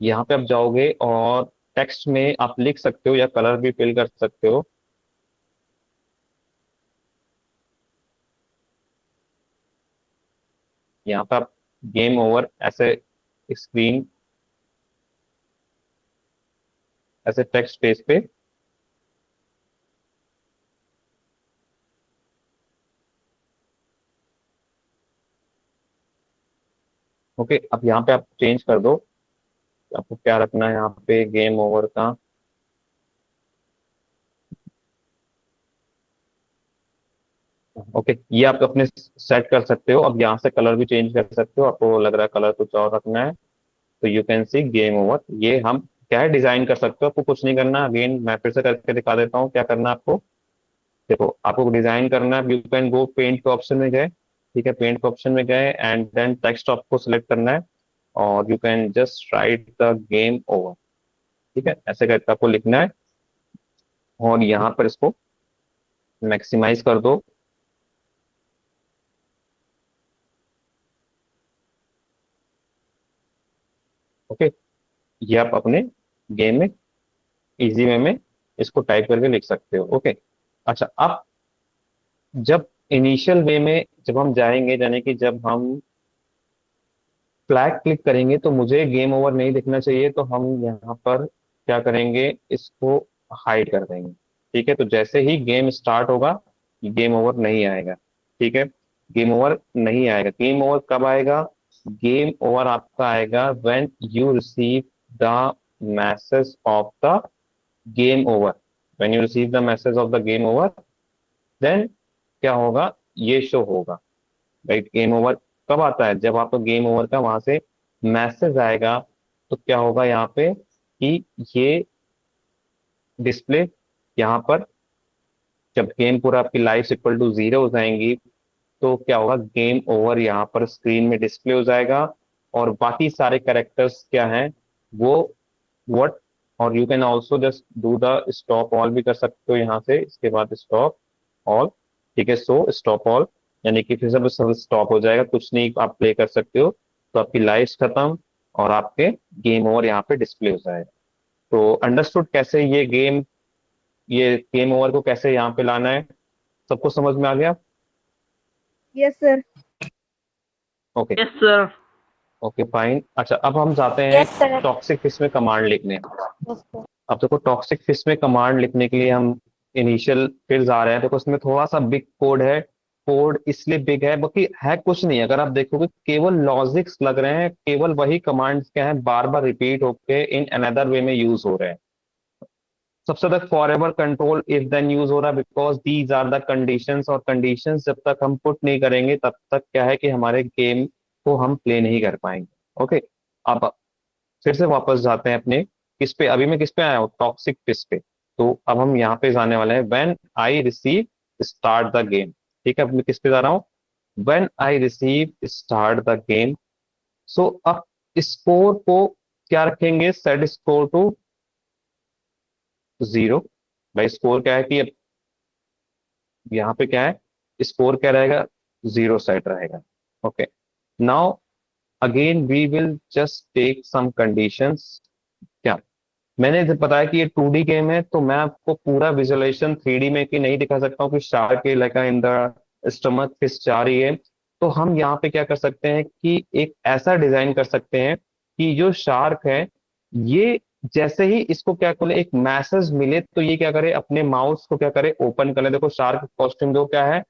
यहाँ पे आप जाओगे और टेक्स्ट में आप लिख सकते हो, या कलर भी फिल कर सकते हो। यहाँ पे आप गेम ओवर ऐसे स्क्रीन, ऐसे टेक्स्ट पेज पे, ओके। अब यहाँ पे आप चेंज कर दो, आपको क्या रखना है यहाँ पे, गेम ओवर का, ओके। ये आप अपने सेट कर सकते हो। अब यहाँ से कलर भी चेंज कर सकते हो, आपको लग रहा है कलर कुछ और रखना है, तो you can C game over. ये हम क्या है, डिजाइन कर सकते हो, आपको कुछ नहीं करना। अगेन मैं फिर से करके दिखा देता हूँ क्या करना है आपको। देखो आपको डिजाइन करना है, यू कैन गो पेंट के ऑप्शन में गए, ठीक है, पेंट के ऑप्शन में गए, एंड देन टेक्स्ट आपको सिलेक्ट करना है, और you can just right the game over, ठीक है, ऐसे करके आपको लिखना है। और यहाँ पर इसको मैक्सिमाइज कर दो, ओके। ये आप अपने गेम में इजी वे में इसको टाइप करके लिख सकते हो, ओके। अच्छा अब जब इनिशियल वे में जब हम जाएंगे, यानी कि जब हम फ्लैग क्लिक करेंगे तो मुझे गेम ओवर नहीं दिखना चाहिए, तो हम यहाँ पर क्या करेंगे, इसको हाइड कर देंगे। ठीक है, तो जैसे ही गेम स्टार्ट होगा गेम ओवर नहीं आएगा। ठीक है, गेम ओवर नहीं आएगा। गेम ओवर कब आएगा? गेम ओवर आपका आएगा when you receive the message of the game over. When you receive the message of the game over, then क्या होगा, ये शो होगा। राइट, गेम ओवर कब आता है? जब आपको गेम ओवर का वहां से मैसेज आएगा, तो क्या होगा यहाँ पे कि ये डिस्प्ले यहाँ पर, जब गेम पूरा आपकी लाइफ इक्वल टू 0 हो जाएंगी, तो क्या होगा, गेम ओवर यहाँ पर स्क्रीन में डिस्प्ले हो जाएगा। और बाकी सारे कैरेक्टर्स क्या हैं वो व्हाट, और you can also just do the stop all भी कर सकते हो यहाँ से, इसके बाद स्टॉप ऑल। ठीक है, सो स्टॉप ऑल, यानी कि फिर सब स्टॉप हो जाएगा, कुछ नहीं आप प्ले कर सकते हो, तो आपकी लाइफ खत्म और आपके गेम ओवर यहाँ पे डिस्प्ले हो जाएगा। तो अंडरस्टूड कैसे ये गेम ओवर को कैसे यहाँ पे लाना है? सबको समझ में आ गया? Yes sir. Okay, yes sir. Okay fine. अच्छा, अब हम जाते हैं यस सर। टॉक्सिक फिश में कमांड लिखने। Yes sir. अब देखो, टॉक्सिक फिश में कमांड लिखने के लिए हम इनिशियल फिर जा रहे हैं। देखो इसमें थोड़ा सा बिग कोड है। कोड इसलिए बिग है बाकी है कुछ नहीं, अगर आप देखोगे केवल लॉजिक्स लग रहे हैं, केवल वही कमांड्स क्या है, बार बार रिपीट होके इन अनदर वे में यूज हो रहे हैं। सबसे तक forever control if then use हो रहा है, because these are the conditions, और कंडीशंस जब तक हम पुट नहीं करेंगे तब तक क्या है कि हमारे गेम को हम प्ले नहीं कर पाएंगे। ओके, अब फिर से वापस जाते हैं अपने किस पे, अभी मैं किस पे आया हूँ, टॉक्सिक फिश पे। तो अब हम यहाँ पे जाने वाले हैं when I receive start the game. ठीक है, अब मैं किस पे जा रहा हूँ, when I receive start the game. So अब स्कोर को क्या रखेंगे, सेट स्कोर टू 0। भाई स्कोर क्या है कि अब यहाँ पे क्या है, स्कोर क्या रहेगा, 0 सेट रहेगा। Okay, now again we will just take some conditions. क्या, मैंने जब बताया कि ये 2D गेम है, तो मैं आपको पूरा विजुअलाइजेशन 3D में कि नहीं दिखा सकता हूँ कि शार्क के like in the stomach fish जा रही है। तो हम यहाँ पे क्या कर सकते हैं कि एक ऐसा डिजाइन कर सकते हैं कि जो शार्क है, ये जैसे ही इसको क्या करे, एक मैसेज मिले, तो ये क्या करे, अपने माउथ को क्या करे, ओपन कर ले। देखो शार्क कॉस्ट्यूम दो क्या है,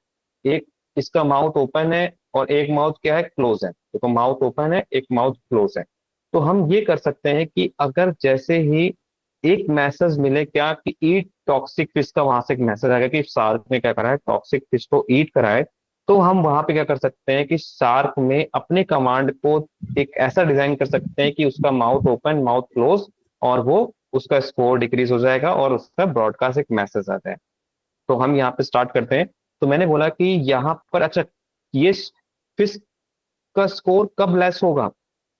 एक इसका माउथ ओपन है और एक माउथ क्या है, क्लोज है। देखो माउथ ओपन है, एक माउथ क्लोज है। तो हम ये कर सकते हैं कि अगर जैसे ही एक मैसेज मिले क्या कि ईट टॉक्सिक फिश का, वहां से एक मैसेज आएगा कि शार्क ने क्या करा है, टॉक्सिक फिश को ईट करा है, तो हम वहां पे क्या कर सकते हैं कि शार्क में अपने कमांड को एक ऐसा डिजाइन कर सकते हैं कि उसका माउथ ओपन माउथ क्लोज, और वो उसका स्कोर डिक्रीज हो जाएगा और उसका ब्रॉडकास्ट एक मैसेज आता है। तो हम यहाँ पे स्टार्ट करते हैं। तो मैंने बोला कि यहाँ पर अच्छा, ये फिश का स्कोर कब लेस होगा,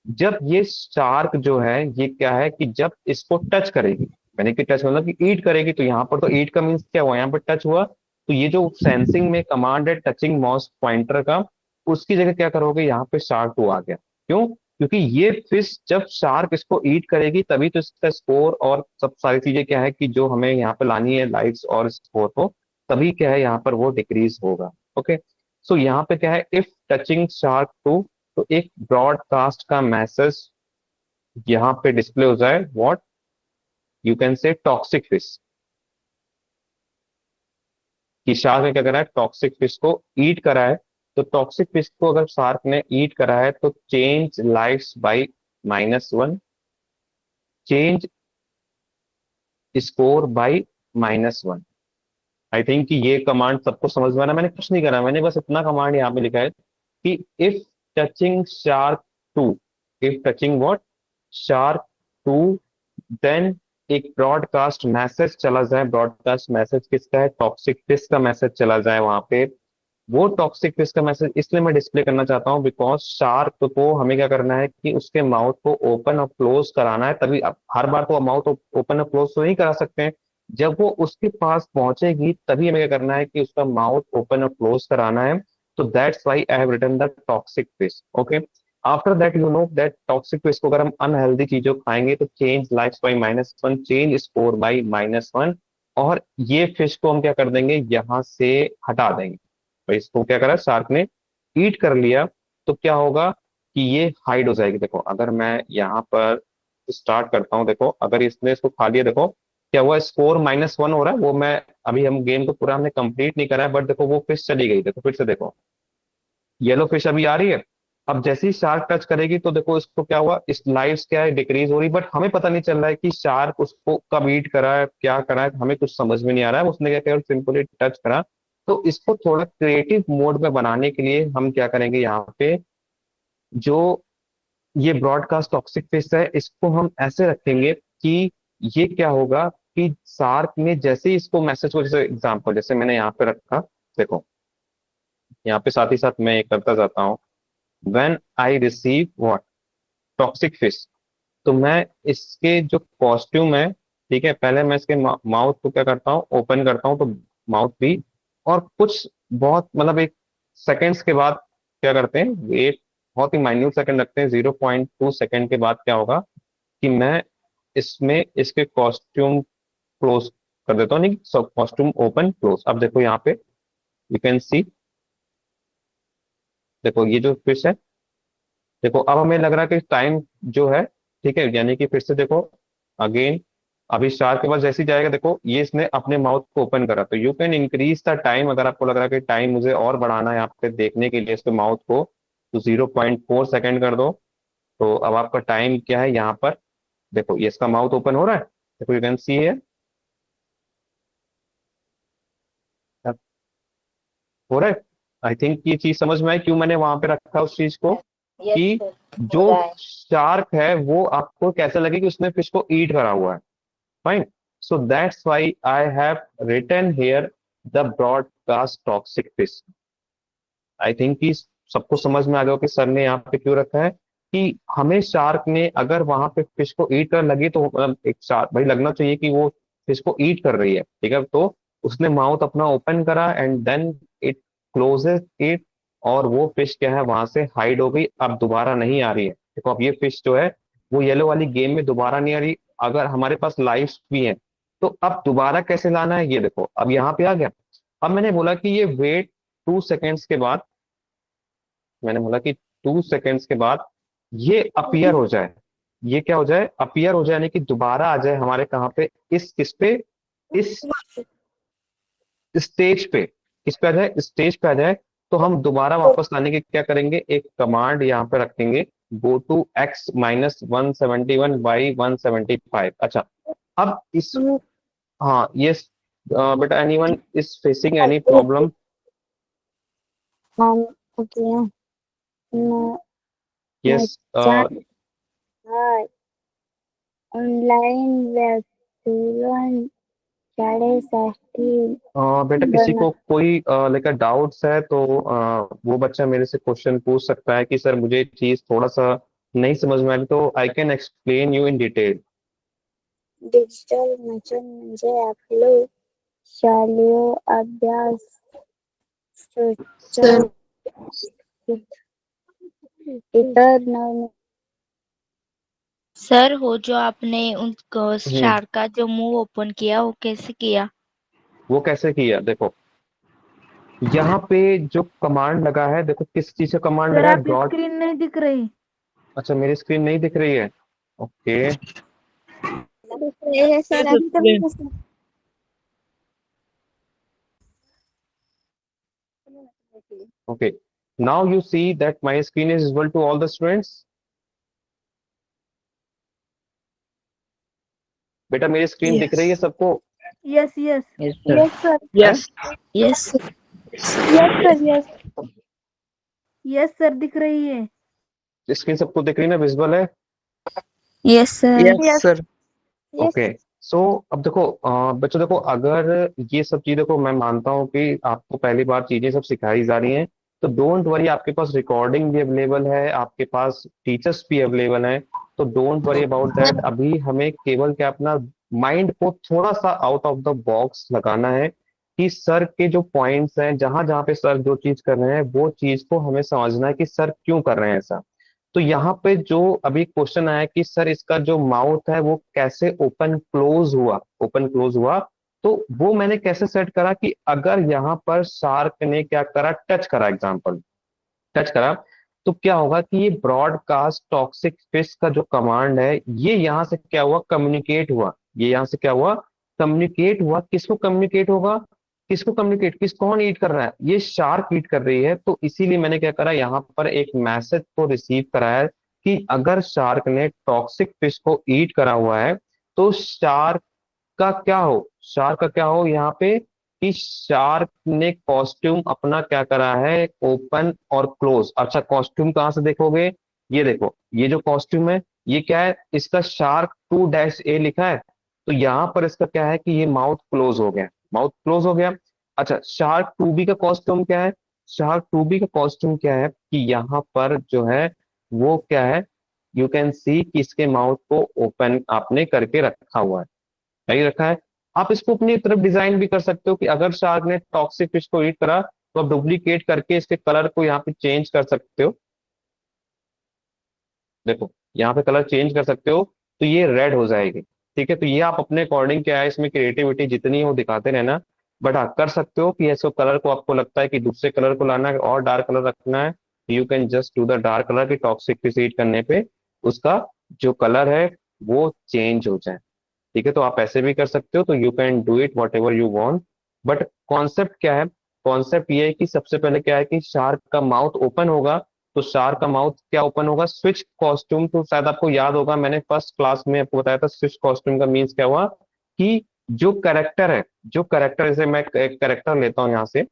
जब ये शार्क जो है ये क्या है कि जब इसको टच करेगी, यानी कि टच मतलब कि ईट करेगी, तो यहाँ पर तो ईट का मीन्स क्या हुआ, यहाँ पर टच हुआ, तो ये जो सेंसिंग में कमांड है टचिंग माउस पॉइंटर का, उसकी जगह क्या करोगे, यहाँ पे शार्क 2 आ गया। क्यों? क्योंकि ये फिश जब शार्क इसको ईट करेगी तभी तो इसका स्कोर और सब सारी चीजें क्या है कि जो हमें यहाँ पे लानी है लाइट्स और स्कोर को, तभी क्या है यहाँ पर वो डिक्रीज होगा। ओके, सो यहाँ पे क्या है, इफ टचिंग शार्क 2, तो एक ब्रॉडकास्ट का मैसेज यहाँ पे डिस्प्ले हो जाए, व्हाट यू कैन से टॉक्सिक फिश, कि शार्क ने क्या करा है, टॉक्सिक फिश को ईट करा है। तो टॉक्सिक फिश को अगर शार्क ने ईट करा है तो change lifes by -1, change score by -1। I think कि ये कमांड सबको समझ में आ रहा है। मैंने कुछ नहीं करा, मैंने बस इतना कमांड यहाँ पे लिखा है कि if touching shark 2, if touching what, shark 2, then एक ब्रॉडकास्ट मैसेज चला जाए। ब्रॉडकास्ट मैसेज किसका है, टॉक्सिक फिश का मैसेज चला जाए वहां पे। वो टॉक्सिक फिश का मैसेज इसलिए मैं डिस्प्ले करना चाहता हूँ बिकॉज शार्क को हमें क्या करना है कि उसके माउथ को ओपन और क्लोज कराना है, तभी अब हर बार तो माउथ ओपन और क्लोज तो नहीं करा सकते हैं। जब वो उसके पास पहुंचेगी तभी हमें क्या करना है कि उसका माउथ ओपन और क्लोज कराना है। तो that's why I have written the toxic fish. Okay, after that you know that toxic fish को अगर हम अनहेल्दी चीजों खाएंगे तो change life by -1, change score by -1, और ये फिश को हम क्या कर देंगे, यहाँ से हटा देंगे। तो इसको क्या करा, शार्क ने ईट कर लिया, तो क्या होगा कि ये हाइड हो जाएगी। देखो अगर मैं यहाँ पर स्टार्ट करता हूँ, देखो अगर इसने इसको खा लिया, देखो क्या हुआ, स्कोर -1 हो रहा है। वो मैं अभी, हम गेम को पूरा हमने कंप्लीट नहीं करा है, बट देखो वो फिश चली गई। देखो फिर से देखो, येलो फिश अभी आ रही है। अब जैसे ही शार्क टच करेगी तो देखो इसको क्या हुआ, इस लाइव्स क्या है, डिक्रीज हो रही, बट हमें पता नहीं चल रहा है कि शार्क उसको कब ईट करा है, क्या करा है, हमें कुछ समझ में नहीं आ रहा है। उसने क्या किया, सिंपली टच करा। तो इसको थोड़ा क्रिएटिव मोड में बनाने के लिए हम क्या करेंगे, यहाँ पे जो ये ब्रॉडकास्ट टॉक्सिक फिश है, इसको हम ऐसे रखेंगे कि ये क्या होगा कि शार्क ने जैसे ही इसको मैसेज को, जैसे एग्जाम्पल जैसे मैंने यहाँ पे रखा, देखो यहाँ पे साथ ही साथ मैं ये करता जाता हूँ, when I receive what, toxic fish. तो मैं इसके जो कॉस्ट्यूम है, ठीक है, पहले मैं इसके माउथ को क्या करता हूँ, ओपन करता हूँ, तो माउथ भी, और कुछ बहुत मतलब एक सेकेंड्स के बाद क्या करते हैं, एक बहुत ही माइन्यूट सेकंड रखते हैं, 0.2 सेकंड के बाद क्या होगा कि मैं इसमें इसके कॉस्ट्यूम क्लोज कर देता हूँ, नहीं सब कॉस्ट्यूम ओपन क्लोज। अब देखो यहाँ पे यू कैन सी, देखो ये जो फिश है, देखो अब हमें लग रहा है कि टाइम जो है, ठीक है, यानी कि फिर से देखो अगेन, अभी स्टार के पास जैसे ही जाएगा, देखो ये इसने अपने माउथ को ओपन करा, तो you can increase the time. अगर आपको लग रहा है कि टाइम मुझे और बढ़ाना है यहाँ पे देखने के लिए इसके माउथ को, तो 0.4 सेकंड कर दो। तो अब आपका टाइम क्या है यहाँ पर, देखो ये इसका माउथ ओपन हो रहा है, देखो यू कैन सी है, हो रहा है। आई थिंक ये चीज समझ में आई क्यों मैंने वहां पे रखा उस चीज को, यस कि सर, हो जो रहा है। शार्क है वो आपको कैसे लगे कि उसने फिश को ईट करा हुआ है। Fine, so that's why I have written here the broadcast toxic fish. I think कि सबको समझ में आ गया कि सर ने यहाँ पे क्यों रखा है, कि हमें शार्क ने अगर वहां पे फिश को ईट कर लगी, तो मतलब एक शार्क भाई लगना चाहिए कि वो फिश को ईट कर रही है, ठीक है, तो उसने माउथ अपना ओपन करा and then it closes it, और वो फिश क्या है वहां से हाइड हो गई, अब दोबारा नहीं आ रही है। देखो अब ये फिश जो है वो येलो वाली गेम में दोबारा नहीं आ रही। अगर हमारे पास लाइव्स भी हैं, तो अब दोबारा कैसे लाना है, ये देखो अब यहाँ पे आ गया। अब मैंने बोला कि ये वेट 2 सेकेंड्स के बाद, मैंने बोला कि 2 सेकेंड्स के बाद ये अपीयर हो जाए, ये क्या हो जाए, अपीयर हो जाए, यानी कि दोबारा आ जाए हमारे कहाँ पे, इस किस पे, इस स्टेज पे, किस पे आ जाए, स्टेज पे आ जाए। तो हम दोबारा वापस लाने के क्या करेंगे, एक कमांड यहाँ पे रखेंगे, गो टू x-171/175। अच्छा, अब इस, हाँ यस बेटा, anyone is facing any problem? हम ओके, मैं यस जान है ऑनलाइन व्याकरण 60 बेटा किसी बना। को कोई लाइक डाउट्स है तो वो बच्चा मेरे से क्वेश्चन पूछ सकता है कि सर मुझे चीज थोड़ा सा नहीं समझ में आ रही, तो I can explain you in detail. Digital machine म्हणजे आपले शालेय अभ्यास सर इतर नवीन सर वो जो आपने उन हम्म, शार्क का जो मुंह ओपन किया वो कैसे किया? वो कैसे किया, देखो यहाँ पे जो कमांड लगा है, देखो किस चीज का कमांड सर लगा है, आपकी ब्रॉड। स्क्रीन नहीं दिख रही। अच्छा मेरी स्क्रीन नहीं दिख रही है, ओके है सर अभी तक okay, now you see that my screen is visible to all the students. बेटा मेरी स्क्रीन दिख रही है सबको? यस यस यस सर, है, yes yes sir, yes yes sir दिख रही है। स्क्रीन सबको दिख रही है ना, विजिबल है? Yes sir yes yes okay, so अब देखो बच्चों, देखो अगर ये सब चीजें, देखो मैं मानता हूँ कि आपको पहली बार चीजें सब सिखाई जा रही हैं, तो डोंट वरी, आपके पास रिकॉर्डिंग भी अवेलेबल है, आपके पास टीचर्स भी अवेलेबल हैं, तो डोंट वरी अबाउट दैट। अभी हमें केवल क्या, अपना माइंड को थोड़ा सा आउट ऑफ द बॉक्स लगाना है, कि सर के जो पॉइंट्स हैं, जहां जहां पे सर जो चीज कर रहे हैं, वो चीज को हमें समझना है कि सर क्यों कर रहे हैं ऐसा। तो यहाँ पे जो अभी क्वेश्चन आया कि सर इसका जो माउथ है वो कैसे ओपन क्लोज हुआ, ओपन क्लोज हुआ, तो वो मैंने कैसे सेट करा कि अगर यहाँ पर शार्क ने क्या करा, टच करा, एग्जाम्पल टच करा, तो क्या होगा कि ये ब्रॉडकास्ट टॉक्सिक फिश का जो कमांड है, ये यहाँ से क्या हुआ, कम्युनिकेट हुआ। ये यहाँ से क्या हुआ, कम्युनिकेट हुआ। किसको कम्युनिकेट होगा, किसको कम्युनिकेट, कौन ईट कर रहा है, ये शार्क ईट कर रही है। तो इसीलिए मैंने क्या करा, यहाँ पर एक मैसेज को रिसीव करा है कि अगर शार्क ने टॉक्सिक फिश को ईट करा हुआ है तो शार्क का क्या हो, शार्क का क्या हो यहाँ पे, कि शार्क ने कॉस्ट्यूम अपना क्या करा है, ओपन और क्लोज। अच्छा, कॉस्ट्यूम कहाँ से देखोगे, ये देखो, ये जो कॉस्ट्यूम है ये क्या है, इसका शार्क 2-A लिखा है। तो यहाँ पर इसका क्या है कि ये माउथ क्लोज हो गया, माउथ क्लोज हो गया। अच्छा, शार्क 2B का कॉस्ट्यूम क्या है, शार्क 2B का कॉस्ट्यूम क्या है कि यहाँ पर जो है वो क्या है, यू कैन सी कि इसके माउथ को ओपन आपने करके रखा हुआ है, नहीं रखा है। आप इसको अपनी तरफ डिजाइन भी कर सकते हो कि अगर शार्क ने टॉक्सिक फिश को ईट करा तो आप डुप्लीकेट करके इसके कलर को यहाँ पे चेंज कर सकते हो। देखो, यहाँ पे कलर चेंज कर सकते हो, तो ये रेड हो जाएगी। ठीक है, तो ये आप अपने अकॉर्डिंग क्या है, इसमें क्रिएटिविटी जितनी हो दिखाते रहना। बट हाँ, कर सकते हो कि ऐसे कलर को आपको लगता है कि दूसरे कलर को लाना है और डार्क कलर रखना है, you can just do the dark colour की टॉक्सिक फिश ईट करने पे उसका जो कलर है वो चेंज हो जाए। ठीक है, तो आप ऐसे भी कर सकते हो, तो you can do it what ever you want. But concept क्या है, कॉन्सेप्ट ये है कि सबसे पहले क्या है कि शार्क का माउथ ओपन होगा। तो शार्क का माउथ क्या ओपन होगा, स्विच कॉस्ट्यूम। तो शायद आपको याद होगा, मैंने फर्स्ट क्लास में आपको बताया था स्विच कॉस्ट्यूम का मीन्स क्या हुआ, कि जो करेक्टर है, जो करेक्टर, जैसे मैं एक करेक्टर लेता हूँ यहाँ से,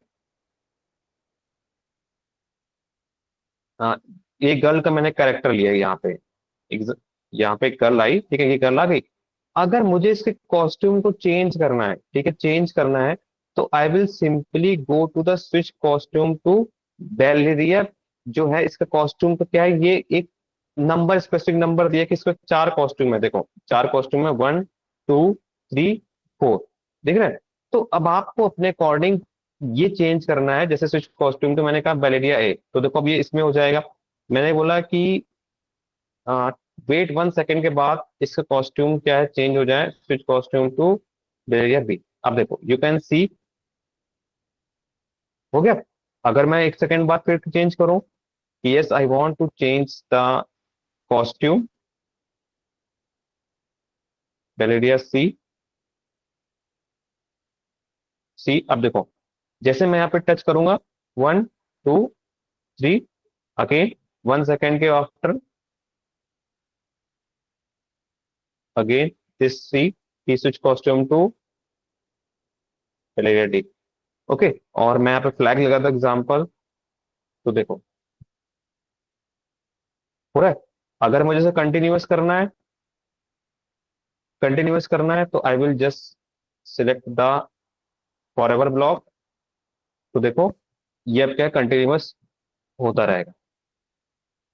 हाँ, ये गर्ल का मैंने करेक्टर लिया है यहाँ पे, यहाँ पे गर्ल आई, ठीक है, ये गर्ल आ गई। अगर मुझे इसके कॉस्ट्यूम को चेंज करना है, ठीक है, चेंज करना है, तो I will simply go to the switch costume to ballerina. जो है इसका कॉस्ट्यूम तो क्या है, ये एक नंबर, स्पेसिफिक नंबर दिया कि इसका 4 कॉस्ट्यूम है। देखो, 4 कॉस्ट्यूम है, 1, 2, 3, 4, देख रहे हैं। तो अब आपको अपने अकॉर्डिंग ये चेंज करना है। जैसे स्विच कॉस्ट्यूम, तो मैंने कहा बेलेरिया ए, तो देखो अब ये इसमें हो जाएगा। मैंने बोला कि वेट 1 सेकेंड के बाद इसका कॉस्ट्यूम क्या है, चेंज हो जाए, स्विच कॉस्ट्यूम टू बेलेरिया बी। अब देखो, यू कैन सी, हो गया। अगर मैं 1 सेकेंड बाद फिर चेंज करूं, yes I want to change the costume ballerina C, C. अब देखो, जैसे मैं यहाँ पे टच करूंगा, 1, 2, 3, अगेन 1 सेकेंड के आफ्टर, अगेन दिस सी, की switch costume to ballerina D. Okay, और मैं यहाँ पे फ्लैग लगा था एग्जाम्पल, तो देखो हो रहा है। अगर मुझे इसे कंटिन्यूअस करना है, कंटिन्यूअस करना है, तो I will just select the forever block. तो देखो, ये अब क्या कंटिन्यूअस होता रहेगा।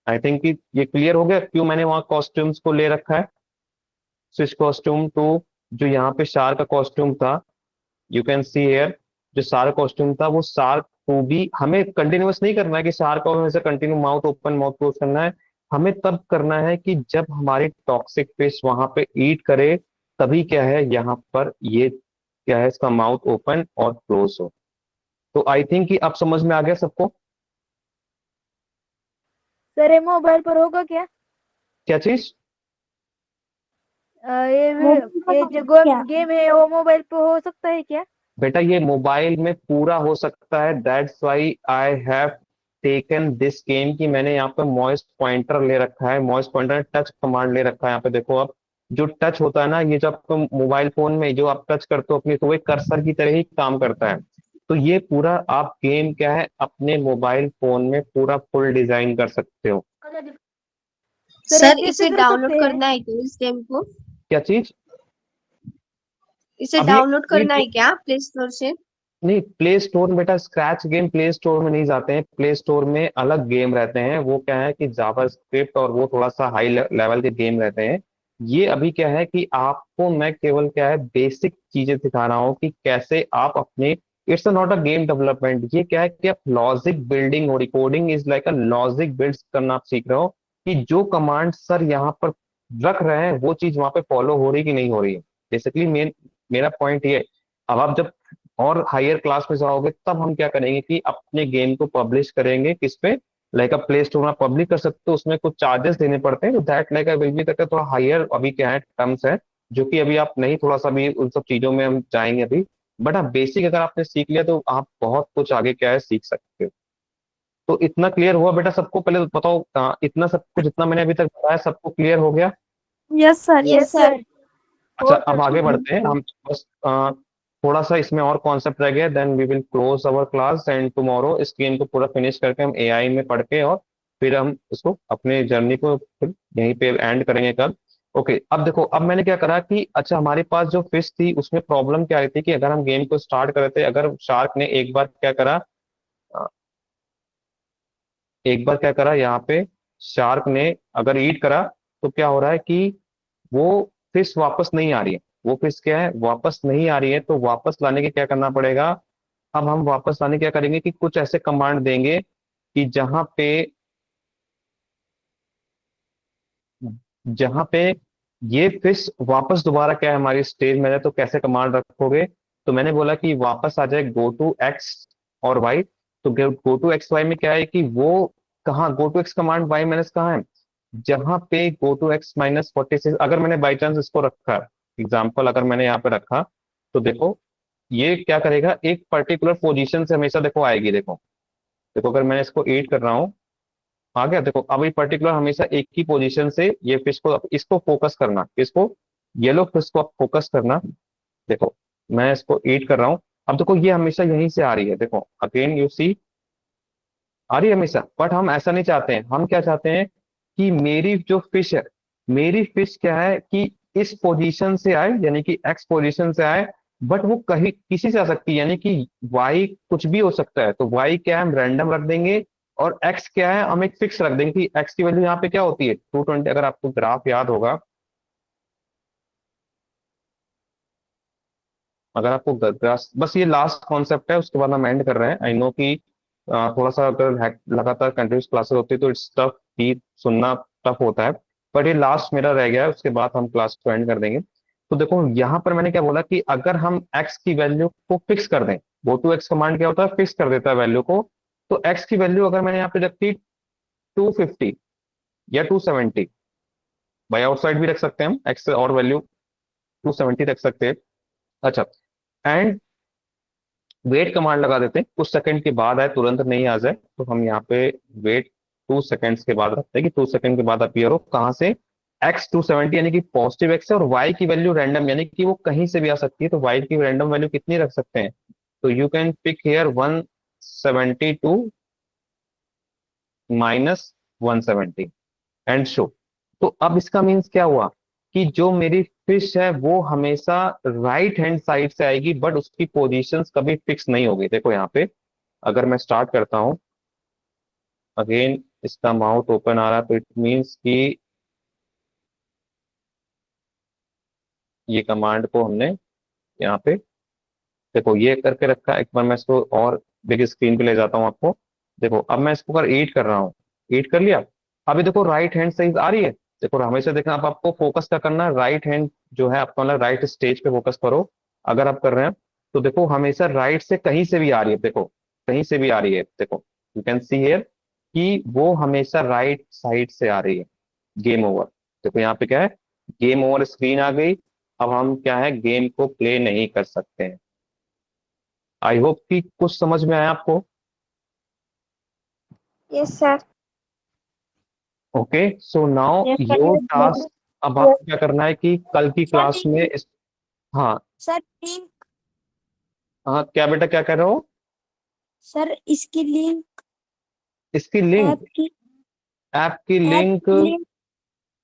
आई थिंक कि ये क्लियर हो गया क्यों मैंने वहां कॉस्ट्यूम्स को ले रखा है। स्विच कॉस्ट्यूम टू, जो यहाँ पे शार्क का कॉस्ट्यूम था, यू कैन सी हेयर, जो शार्क कॉस्ट्यूम था वो शार्क टू भी हमें कंटिन्यूअस नहीं करना है कि शार्क को हमें continue mouth open mouth close करना है। हमें तब करना है कि जब हमारी टॉक्सिक फिश वहां पे ईट करे, तभी क्या है यहाँ पर ये क्या है, इसका माउथ ओपन और क्लोज हो। तो आई थिंक कि अब समझ में आ गया सबको। सर ये मोबाइल पर होगा क्या? क्या चीज, ये जो क्या? गेम है वो मोबाइल पे हो सकता है क्या? बेटा ये मोबाइल में पूरा हो सकता है। That's why I have taken this game, कि मैंने यहाँ पे मॉइस पॉइंटर ले रखा है, मॉइस पॉइंटर टच कमांड ले रखा है। यहाँ पे देखो, आप जो टच होता है ना, ये जब आपको मोबाइल फोन में जो आप टच करते हो अपनी, तो वो एक कर्सर की तरह ही काम करता है। तो ये पूरा आप गेम क्या है, अपने मोबाइल फोन में पूरा फुल डिजाइन कर सकते हो। सर ये सर कैसे इसे कर डाउनलोड सकते हैं? करना है क्या इस गेम को? क्या चीज, इसे अब डाउनलोड ये करना है क्या प्ले स्टोर से? नहीं, प्ले स्टोर में बेटा स्क्रैच गेम प्ले स्टोर में नहीं जाते हैं। प्ले स्टोर में अलग गेम रहते हैं, वो क्या है कि जावास्क्रिप्ट, और वो थोड़ा सा हाई लेवल के गेम रहते हैं। ये अभी क्या है कि आपको मैं केवल क्या है बेसिक चीजें सिखा रहा हूँ कि कैसे आप अपने, it's not a game development. ये क्या है कि आप लॉजिक बिल्डिंग और coding is like a logic build करना आप सीख रहे हो, कि जो कमांड सर यहाँ पर रख रहे हैं वो चीज वहां पे फॉलो हो रही कि नहीं हो रही है। बेसिकली मेरा पॉइंट ये है। अब आप जब और हायर क्लास में जाओगे तब हम क्या करेंगे कि अपने गेम को पब्लिश करेंगे किस पे, लाइक अ प्ले स्टोर में पब्लिश कर सकते हो, उसमें कुछ चार्जेस देने पड़ते हैं, तो दैट लाइक विल बी करके थोड़ा हायर अभी क्या है टर्म्स है, जो कि अभी आप नहीं, थोड़ा सा भी उन सब चीजों में हम जाएंगे अभी। बट हाँ, बेसिक अगर आपने सीख लिया तो आप बहुत कुछ आगे क्या है सीख सकते हो। तो इतना क्लियर हुआ बेटा सबको? पहले तो बताओ, इतना सब कुछ जितना मैंने अभी तक बताया सबको क्लियर हो गया? Yes sir, yes yes sir. Sir. अच्छा, अब आगे बढ़ते हैं हम। बस थोड़ा सा इसमें और कॉन्सेप्ट रह गया, then we will close our class and tomorrow इस गेम को पूरा फिनिश करके हम एआई में पढ़ के, और फिर हम इसको अपने जर्नी को फिर यहीं पे एंड करेंगे कल। ओके, अब देखो, अब मैंने क्या करा कि अच्छा, हमारे पास जो फिश थी उसमें प्रॉब्लम क्या आई थी कि अगर हम गेम को स्टार्ट कर रहे थे, अगर शार्क ने एक बार क्या करा, अ, एक बार क्या करा यहाँ पे, शार्क ने अगर ईट करा, तो क्या हो रहा है कि वो फिश वापस नहीं आ रही है, वो फिश क्या है वापस नहीं आ रही है, तो वापस लाने के क्या करना पड़ेगा? अब हम वापस लाने क्या करेंगे कि कुछ ऐसे कमांड देंगे कि जहां पे ये फिश वापस दोबारा क्या है हमारी स्टेज में है, तो कैसे कमांड रखोगे? तो मैंने बोला कि वापस आ जाए गो टू एक्स और वाई। तो गो टू एक्स वाई में क्या है कि वो कहाँ, go to x command y minus कहाँ है, जहां पे गो टू एक्स माइनस 46, अगर मैंने बाई चांस इसको रखा, एग्जाम्पल अगर मैंने यहाँ पे रखा, तो देखो ये क्या करेगा, एक पर्टिकुलर पोजीशन से हमेशा देखो आएगी। देखो देखो, अगर मैंने इसको ईट कर रहा हूँ, आ गया। देखो अब ये पर्टिकुलर हमेशा एक ही पोजीशन से ये फिश को, इसको फोकस करना, इसको येलो फिश को आप फोकस करना। देखो मैं इसको ईट कर रहा हूँ, अब देखो ये हमेशा यहीं से आ रही है, देखो अगेन यू सी, आ रही है हमेशा। बट हम ऐसा नहीं चाहते हैं, हम क्या चाहते हैं कि मेरी जो फिश है, मेरी फिश क्या है कि इस पोजीशन से आए, यानी कि एक्स पोजीशन से आए, बट वो कहीं किसी से आ सकती है, यानी कि वाई कुछ भी हो सकता है। तो वाई क्या है हम रैंडम रख देंगे, और एक्स क्या है हम एक फिक्स रख देंगे कि एक्स की वैल्यू यहाँ पे क्या होती है 220, अगर आपको ग्राफ याद होगा, अगर आपको ग्राफ, बस ये लास्ट कॉन्सेप्ट है, उसके बाद हम एंड कर रहे हैं। आई नो कि थोड़ा सा अगर लगातार कंटिन्यूस क्लासेस होती है तो इट्स टफ कि सुनना टफ होता है, बट ये लास्ट मेरा रह गया है, उसके बाद हम क्लास को एंड कर देंगे। तो देखो यहाँ पर मैंने क्या बोला कि अगर हम एक्स की वैल्यू को फिक्स कर दें, गो टू एक्स कमांड क्या होता है, फिक्स कर देता है वैल्यू को। तो एक्स की वैल्यू अगर मैंने यहाँ पे रखी 250 या 270, बाई आउटसाइड भी रख सकते हैं हम, एक्स और वैल्यू 270 रख सकते हैं। अच्छा, एंड वेट कमांड लगा देते हैं, कुछ सेकंड के बाद आए, तुरंत नहीं आ जाए, तो हम यहाँ पे वेट 2 सेकंड्स के बाद रखते हैं कि 2 सेकंड के बाद अपीयर हो, कहाँ से, एक्स 270 यानी कि पॉजिटिव एक्स है, और वाई की वैल्यू रैंडम यानी कि वो कहीं से भी आ सकती है। तो वाई की रैंडम वैल्यू कितनी रख सकते हैं? तो you can pick here 172 minus 170 and show. तो अब इसका मीन्स क्या हुआ कि जो मेरी फिश है वो हमेशा राइट हैंड साइड से आएगी, बट उसकी पोजीशंस कभी फिक्स नहीं होगी। देखो यहाँ पे अगर मैं स्टार्ट करता हूं, अगेन इसका माउथ ओपन आ रहा है, तो इट मीन्स कि ये कमांड को हमने यहाँ पे, देखो ये करके रखा है। एक बार मैं इसको और बिग स्क्रीन पे ले जाता हूँ आपको। देखो अब मैं इसको अगर ईट कर रहा हूँ, ईट कर लिया, अभी देखो राइट हैंड साइड आ रही है। देखो हमेशा देखना, अब आपको फोकस क्या करना है, राइट हैंड जो है आपका, मतलब राइट स्टेज पे फोकस करो अगर आप कर रहे हैं। तो देखो हमेशा राइट से कहीं से भी आ रही है, देखो कहीं से भी आ रही है, देखो यू कैन सी हियर कि वो हमेशा राइट साइड से आ रही है। Game over. देखो यहाँ पे क्या है, गेम ओवर स्क्रीन आ गई। अब हम क्या है गेम को प्ले नहीं कर सकते हैं। आई होप कि कुछ समझ में आया आपको। Yes sir. Okay, so now yes your sir. Task, अब आपको क्या करना है कि कल की सर क्लास में हाँ सर लिंक, हाँ, क्या बेटा क्या कह रहे हो? सर इसकी लिंक, इसकी ऐप लिंक, की, ऐप की ऐप लिंक, की लिंक।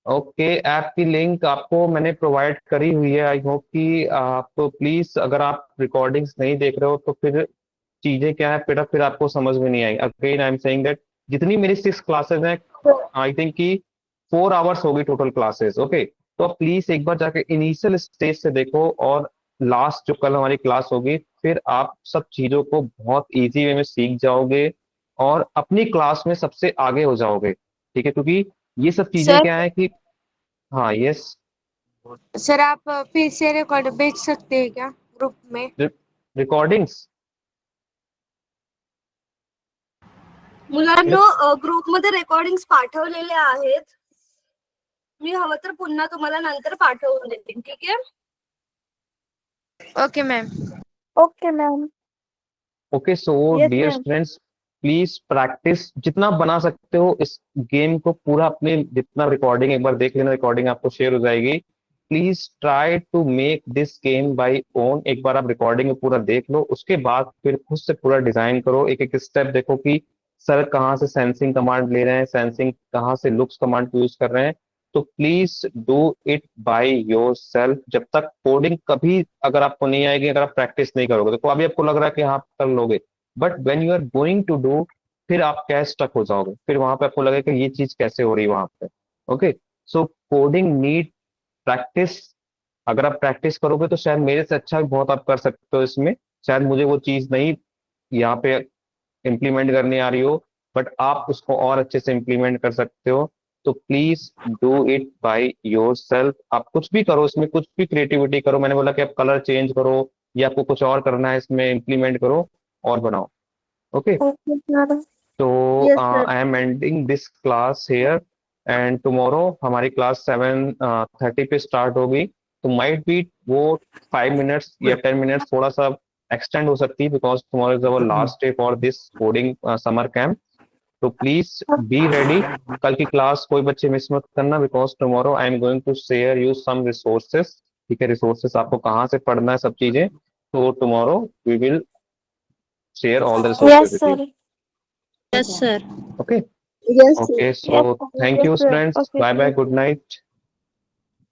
ओके, ऐप की लिंक आपको मैंने प्रोवाइड करी हुई है। आई होप कि आप प्लीज, अगर आप रिकॉर्डिंग्स नहीं देख रहे हो तो फिर चीजें क्या है, फिर आपको समझ में नहीं आई। Again I am saying that जितनी मेरी 6 क्लासेस हैं, आई थिंक कि 4 आवर्स होगी टोटल क्लासेस। ओके, तो आप प्लीज एक बार जाके इनिशियल स्टेज से देखो, और लास्ट जो कल हमारी क्लास होगी, फिर आप सब चीजों को बहुत इजी वे में सीख जाओगे, और अपनी क्लास में सबसे आगे हो जाओगे। ठीक है, क्योंकि ये सब चीजें सर क्या है कि, हाँ यस, सर आप फिर से रिकॉर्ड भेज सकते हैं क्या? ग्रुप में? रिकॉर्डिंग्स मुलांनो ग्रुपमध्ये रेकॉर्डिंग्स पाठवलेले आहेत. मी हवं तर पुन्हा तुम्हाला नंतर पाठवून देते, ठीक आहे? Okay ma'am. Okay ma'am. Okay so yes dear ma'am. Students, please practice जितना बना सकते हो इस गेम को पूरा, अपने जितना रिकॉर्डिंग एक बार देख लेना, रिकॉर्डिंग आपको शेयर हो जाएगी। Please try to make this game by own. एक बार आप रिकॉर्डिंग पूरा देख लो, उसके बाद फिर खुद से पूरा डिजाइन करो, एक एक स्टेप देखो कि सर कहाँ से सेंसिंग कमांड ले रहे हैं, सेंसिंग कहाँ से लुक्स कमांड यूज कर रहे हैं। तो please do it by your self. जब तक कोडिंग कभी अगर आपको नहीं आएगी, अगर आप प्रैक्टिस नहीं करोगे, तो अभी आपको लग रहा है कि हाँ आप कर लोगे, but when you are going to do, फिर आप क्या स्टक हो जाओगे, फिर वहां पे आपको लगेगा कि ये चीज कैसे हो रही है वहां पे। ओके, सो कोडिंग नीड प्रैक्टिस। अगर आप प्रैक्टिस करोगे तो शायद मेरे से अच्छा भी बहुत आप कर सकते हो इसमें। शायद मुझे वो चीज नहीं यहाँ पे इम्प्लीमेंट करनी आ रही हो, बट आप उसको और अच्छे से इम्प्लीमेंट कर सकते हो। तो please do it by your self. आप कुछ भी करो, इसमें कुछ भी क्रिएटिविटी करो। मैंने बोला कि आप कलर चेंज करो या आपको कुछ और करना है, इसमें इम्प्लीमेंट करो और बनाओ। Okay, okay sir. तो yes sir. I am ending this class here, and tomorrow हमारी क्लास 7:30 पे स्टार्ट होगी। तो माइट बी वो 5 मिनट्स या 10 मिनट्स थोड़ा सा एक्सटेंड हो सकती है, because tomorrow is our last day for this coding summer camp. तो प्लीज बी रेडी। कल की क्लास कोई बच्चे मिस मत करना, because tomorrow I am going to share you some resources. ठीक है, रिसोर्सेस आपको कहाँ से पढ़ना है, सब चीजें। तो tomorrow we will share all the yes resources with you. Sir. Yes sir. Okay, Yes, sir. okay, so yes thank yes you sir. students, okay bye bye, sir. good night,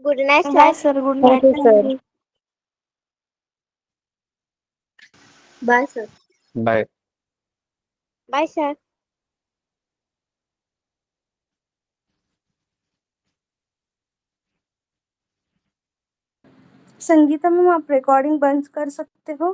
good night bye sir. Sir. Good night. Thank you. Bye, sir. bye. Bye sir. Sangeeta ma'am, आप recording बंद कर सकते हो?